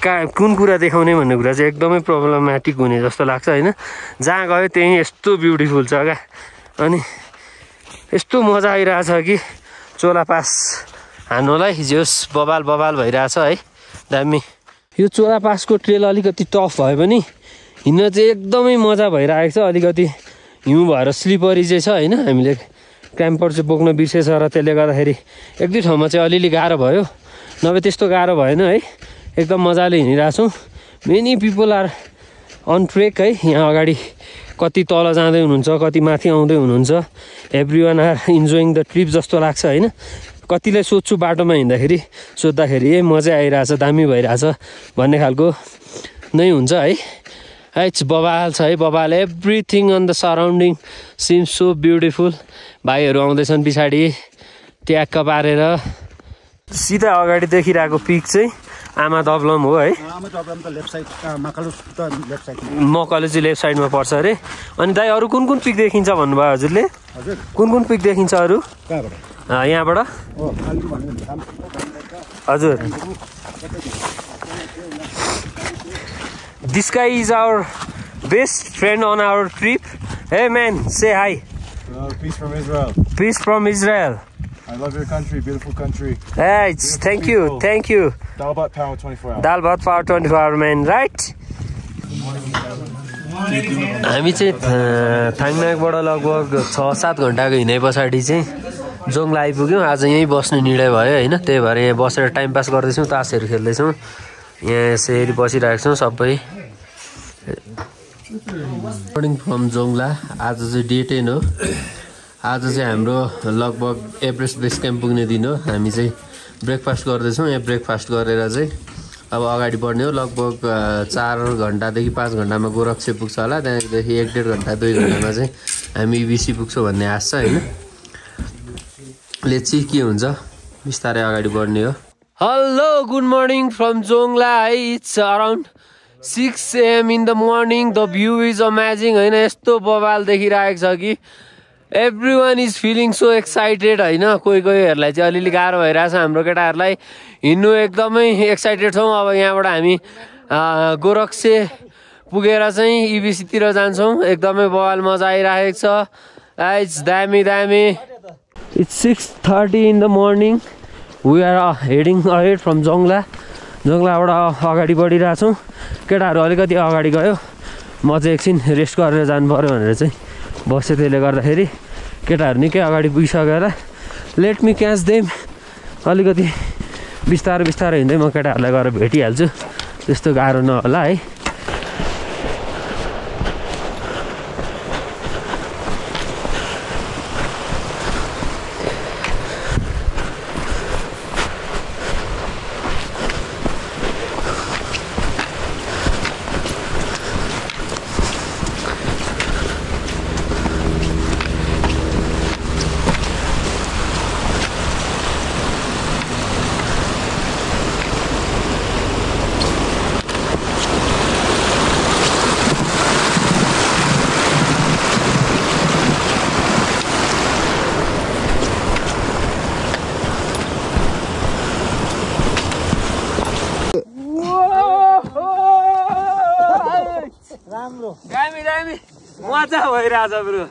कुन कुरा देखाउने भन्ने कुरा चाहिँ एकदमै प्रब्लमेटिक हुने जस्तो लाग्छ होइन जहाँ गयो त्यहीँ यस्तो ब्युटिफुल छ क्या अनि यस्तो मजा आइरहेछ कि चोला पास हान्नुलाई हिजोस् बवाल भइरहेछ है दामी यो चोला पासको ट्रेल अलिकति टफ भए पनि हिँड्न चाहिँ एकदमै मजा भइरहेको छ अलिकति हिउँ भएर स्लिपरी चाहिँ छ होइन हामीले क्याम्पर चाहिँ बोक्न बिर्सेछ र त्यसले गर्दाखेरि एक दुई ठाउँमा चाहिँ अलिअलि गाह्रो भयो नभए त्यस्तो गाह्रो भएन है एकदम मजाले हिँडिरहेछौँ many people are on trek है यहाँ अगाडि कति तल जाँदै हुनुहुन्छ कति माथि आउँदै हुनुहुन्छ everyone are enjoying the trip जस्तो लाग्छ होइन कतिलाई सोध्छु बाटोमा हिँड्दाखेरि सोद्धाखेरि ए मजै आइरहेछ दामी भइरहेछ भन्ने खालको नै हुन्छ है इट्स बवाल छ है बवाल everything on the surrounding seems so beautiful भाइहरू आउँदैछन् पछाडि ट्याक्क पारेर सिधा अगाडि देखिरहेको पिक चाहिँ आमा दबलम हो है मकलु चाहिँ लेफ्ट साइडमा पर्छ अरे अनि दाइ अरू कुन पिक देखिन्छ भन्नुभयो हजुरले कुन पिक देखिन्छ अरू यहाँबाट हजुर This guy is our best friend on our trip. Hey man, say hi. Peace from Israel. Peace from Israel. I love your country, beautiful country. Hey, thank you. Dalbat power 24 hours. Dalbat power 24 hours, man, right? हामी चाहिँ थाङनाकबाट लगभग 6-7 घन्टाको हिँडे पछाडि चाहिँ जोङला आइपुग्यौँ आज यहीँ बस्ने निर्णय भयो होइन त्यही भएर यहाँ बसेर टाइम पास गर्दैछौँ तासहरू खेल्दैछौँ यहाँ यसरी बसिरहेको छौँ सबै मर्निङ फ्रम जोङला आज चाहिँ डे 10 हो आज चाहिँ हाम्रो लगभग एभरेस्ट बेस क्याम्प पुग्ने दिन हो हामी चाहिँ ब्रेकफास्ट गर्दैछौँ यहाँ ब्रेकफास्ट गरेर चाहिँ अब अगाडि बढ्ने हो लगभग 4 घन्टादेखि 5 घन्टामा गोरक्से पुग्छ होला त्यहाँदेखि 1-1.5 घन्टा 2 घन्टामा चाहिँ हामी इबिसी पुग्छौँ भन्ने आश छ होइन लेट्स सी के हुन्छ बिस्तारै अगाडि बढ्ने हो हेलो गुड मर्निङ फ्रम जोङला है it's around 6 AM in the morning the view is amazing होइन यस्तो बवाल देखिरहेको छ कि every one is feeling so excited होइन कोहीहरूलाई चाहिँ अलिअलि गाह्रो भइरहेछ हाम्रो केटाहरूलाई हिँड्नु एकदमै एक्साइटेड छौँ अब यहाँबाट हामी गोरक्से पुगेर चाहिँ इबिसीतिर जान्छौँ एकदमै बवाल मजा आइरहेको छ इट्स दामी it's 6:30 in the morning we are heading ahead from Dzongla जोङलाबाट अगाडि बढिरहेको छौँ। केटाहरू अलिकति अगाडि गयो, म चाहिँ एकछिन रेस्ट गरेर जानु पऱ्यो भनेर चाहिँ बसेँ। त्यसले गर्दाखेरि केटाहरू निकै अगाडि पुगिसकेर लेट मी क्याच देम। अलिकति बिस्तारै बिस्तारै हिँड्दै म केटाहरूलाई गएर भेटिहाल्छु, त्यस्तो गाह्रो नहोला है। दामी मजा भइरहेछ ब्रो।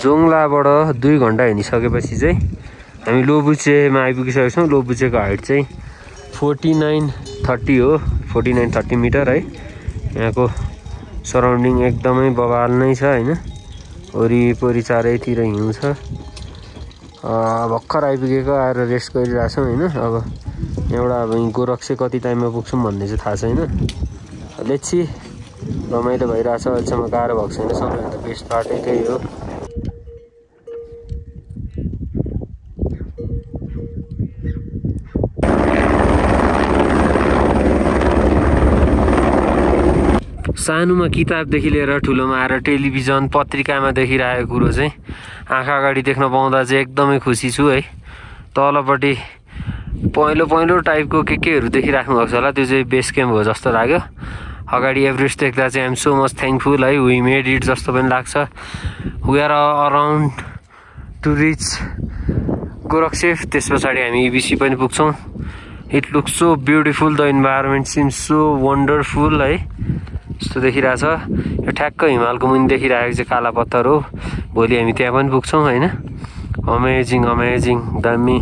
जोङलाबाट 2 घन्टा हिँडिसकेपछि चाहिँ हामी लोबुचेमा आइपुगिसकेको छौँ। लोबुचेको हाइट चाहिँ 4930 हो, 4930 मिटर है। यहाँको सराउन्डिङ एकदमै बवाल नै छ होइन, वरिपरि चारैतिर हिउँ छ। भर्खर आइपुगेको, आएर रेस्ट गरिरहेछौँ होइन। अब यहाँबाट अब गोरक्से कति टाइममा पुग्छौँ भन्ने चाहिँ थाहा छैन। लेट्स सी, रमाइलो भइरहेछ। अहिलेसम्म गाह्रो भएको छैन, सबैभन्दा बेस्ट पार्टै त्यही हो। सानोमा किताबदेखि लिएर ठुलोमा आएर टेलिभिजन पत्रिकामा देखिरहेको कुरो चाहिँ आँखा अगाडि देख्न पाउँदा चाहिँ एकदमै खुसी छु है। तलपट्टि पहेँलो पहेँलो टाइपको केहरू देखिराख्नु भएको छ होला, त्यो चाहिँ बेस क्याम्प हो जस्तो लाग्यो। अगाडि एभरेस्ट देख्दा चाहिँ आइएम सो मच थ्याङ्कफुल है, वी मेड इट जस्तो पनि लाग्छ। We are around to reach Gorakshep. त्यस पछाडि हामी इबिसी पनि पुग्छौँ। It looks so beautiful, the environment seems so wonderful है, यस्तो देखिरहेछ। यो ठ्याक्क हिमालको मुनि देखिरहेको चाहिँ काला पत्थर हो। भोलि हामी त्यहाँ पनि पुग्छौँ होइन। अमेजिङ अमेजिङ दामी।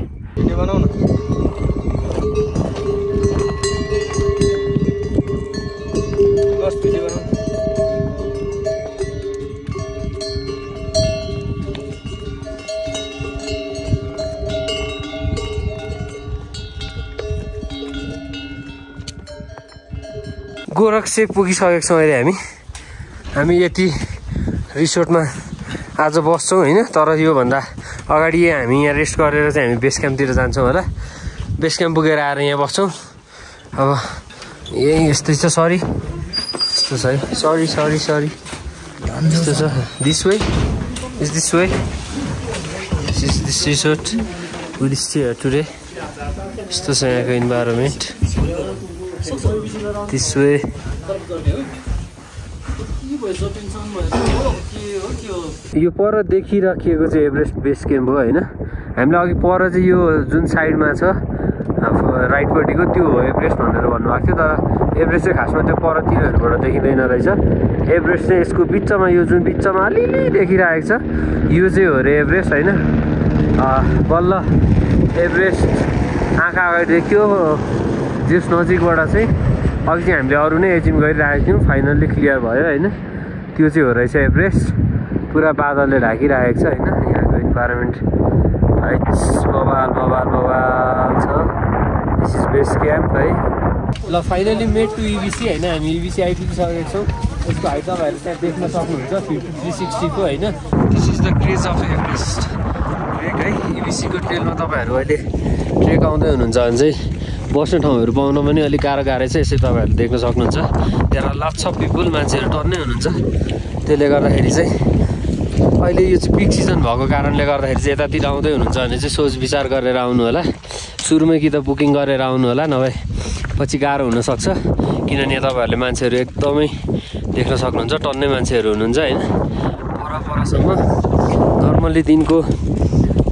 गोरक्सेफ पुगिसकेको छौँ अहिले हामी यति रिसोर्टमा आज बस्छौँ होइन। तर योभन्दा अगाडि हामी यहाँ रेस्ट गरेर चाहिँ हामी बेस क्याम्पतिर जान्छौँ होला। बेस क्याम्प पुगेर आएर यहाँ बस्छौँ। अब यही यस्तै छ, सरी यस्तो छ है, सरी सरी सरी यस्तो छ। This way is this way, this is this resort, will stay here today. यस्तो छ यहाँको इन्भाइरोमेन्ट। दिस वे यो पर देखिराखिएको चाहिँ एभरेस्ट बेस क्याम्प हो होइन। हामीलाई अघि पर चाहिँ यो जुन साइडमा छ राइटपट्टिको त्यो हो एभरेस्ट भनेर भन्नुभएको थियो, तर एभरेस्ट चाहिँ खासमा त्यो परतिरहरूबाट देखिँदैन रहेछ। एभरेस्ट चाहिँ यसको बिचमा, यो जुन बिचमा अलिअलि देखिरहेको छ यो चाहिँ हो अरे एभरेस्ट होइन। बल्ल एभरेस्ट आँखा अगाडि देखियो। जस नजिकबाट चाहिँ अघि चाहिँ हामीले अरू नै एचिभ गरिरहेको थियौँ, फाइनल्ली क्लियर भयो होइन। त्यो चाहिँ हो रहेछ एभरेस्ट। पुरा बादलले ढाकिरहेको छ होइन। यहाँको इन्भाइरोमेन्ट बवाल बवाल बवाल छ। दिस इज बेस क्याम्प है। ल फाइनली मेड टु इबिसी होइन हामी इबिसी आइपुगिसकेको छौँ यसको हाइट तपाईँहरू त्यहाँ देख्न सक्नुहुन्छ 5360 को होइन this is the craze of Everest trek है इबिसीको ट्रेलमा तपाईँहरू अहिले ट्रेक आउँदै हुनुहुन्छ भने चाहिँ बस्ने ठाउँहरू पाउन पनि अलिक गाह्रो छ यसरी तपाईँहरूले देख्न सक्नुहुन्छ त्यहाँ लट्स अफ पिपुल मान्छेहरू टन्नै हुनुहुन्छ त्यसले गर्दाखेरि चाहिँ अहिले यो चाहिँ पिक सिजन भएको कारणले गर्दाखेरि चाहिँ यतातिर आउँदै हुनुहुन्छ भने चाहिँ सोच विचार गरेर आउनु होला सुरुमै कि त बुकिङ गरेर आउनु होला नभए पछि गाह्रो हुनसक्छ किनभने तपाईँहरूले मान्छेहरू एकदमै देख्न सक्नुहुन्छ टन्नै मान्छेहरू हुनुहुन्छ होइन परसम्म नर्मल्ली दिनको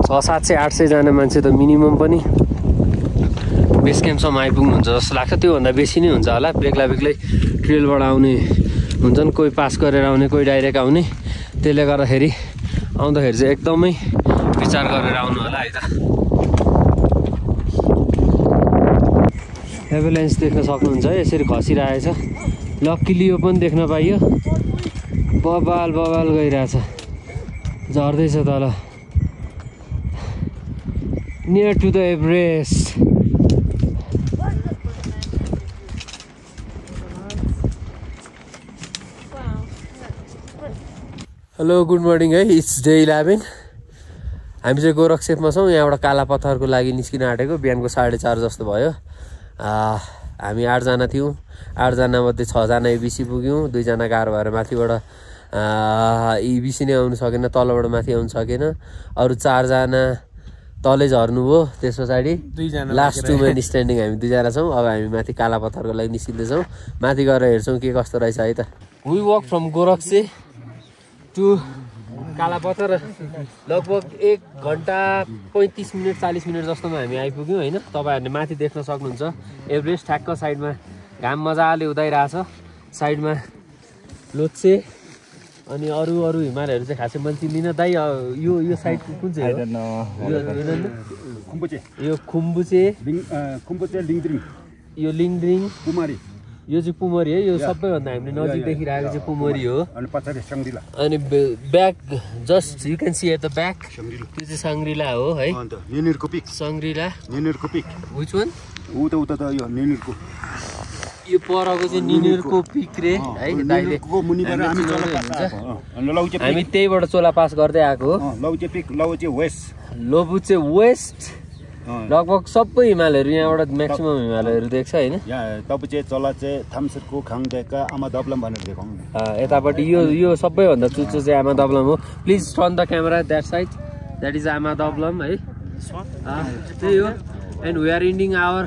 600-700-800जना मान्छे त मिनिमम पनि बेस क्याम्पसम्म आइपुग्नुहुन्छ जस्तो लाग्छ त्योभन्दा बेसी नै हुन्छ होला बेग्ला बेग्लै ट्रेलबाट आउने हुन्छन् कोही पास गरेर आउने कोही डाइरेक्ट आउने त्यसले गर्दाखेरि आउँदाखेरि चाहिँ एकदमै विचार गरेर आउनु होला है त एभेलेन्स देख्न सक्नुहुन्छ यसरी खसिरहेछ लक्किली यो पनि देख्न पाइयो बबाल गइरहेछ झर्दैछ तल near to the Everest hello good morning है इट्स डे 11 हामी चाहिँ गोरखसेपमा छौँ यहाँबाट काला पत्थरको लागि निस्किन आँटेको बिहानको 4:30 जस्तो भयो हामी 8 जना थियौँ 8 जना मध्ये 6 जना इबिसी पुग्यौँ 2 जना गाह्रो भएर माथिबाट इबिसी नै आउनु सकेन तलबाट माथि आउनु सकेन अरू 4 जना तलै झर्नुभयो त्यस पछाडि लास्ट 2 मेन स्ट्यान्डिङ हामी 2 जना छौँ अब हामी माथि काला पत्थरको लागि निस्किँदैछौँ माथि गएर हेर्छौँ के कस्तो रहेछ है त वी वक फ्रम गोरखसे टु काला पत्थर लगभग 1 घन्टा 35 मिनट 40 मिनट जस्तोमा हामी आइपुग्यौँ होइन तपाईँहरूले माथि देख्न सक्नुहुन्छ एभरेस्ट ठ्याक्क साइडमा घाम मजाले उदाइरहेछ साइडमा लोत्से अनि अरू हिमालयहरू चाहिँ खासै मैले चिन्दिनँ दाइ यो साइड कुन चाहिँ यो खुम्बुचे लिङद्रिङ यो लिङद्रिङ कुमारी यो चाहिँ पुमरी है यो सबैभन्दा हामीले नजिक देखिरहेको चाहिँ पुमरी हो अनि back just you can see at the back त्यो चाहिँ साङ्ग्रिला हो है साङ्ग्रिला विच वान यो परको चाहिँ निनिरको पिक रे है दाइले हामी त्यहीबाट चोला पास गर्दै आएको हो लोबुचे वेस्ट लगभग सबै हिमालयहरू यहाँबाट म्याक्सिमम हिमालयहरू देख्छ होइन यतापट्टि यो सबैभन्दा चुच्चो चाहिँ आमा दबलम हो please turn the camera that side that is आमा दबलम है त्यही हो and we are ending our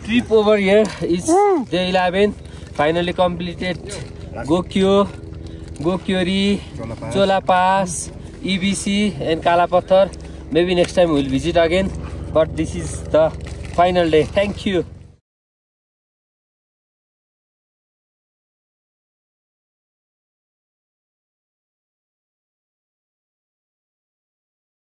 trip over here is day 11 finally completed गोक्योरी Chola pass इबिसी and काला पत्थर maybe next time we'll visit again but this is the final day thank you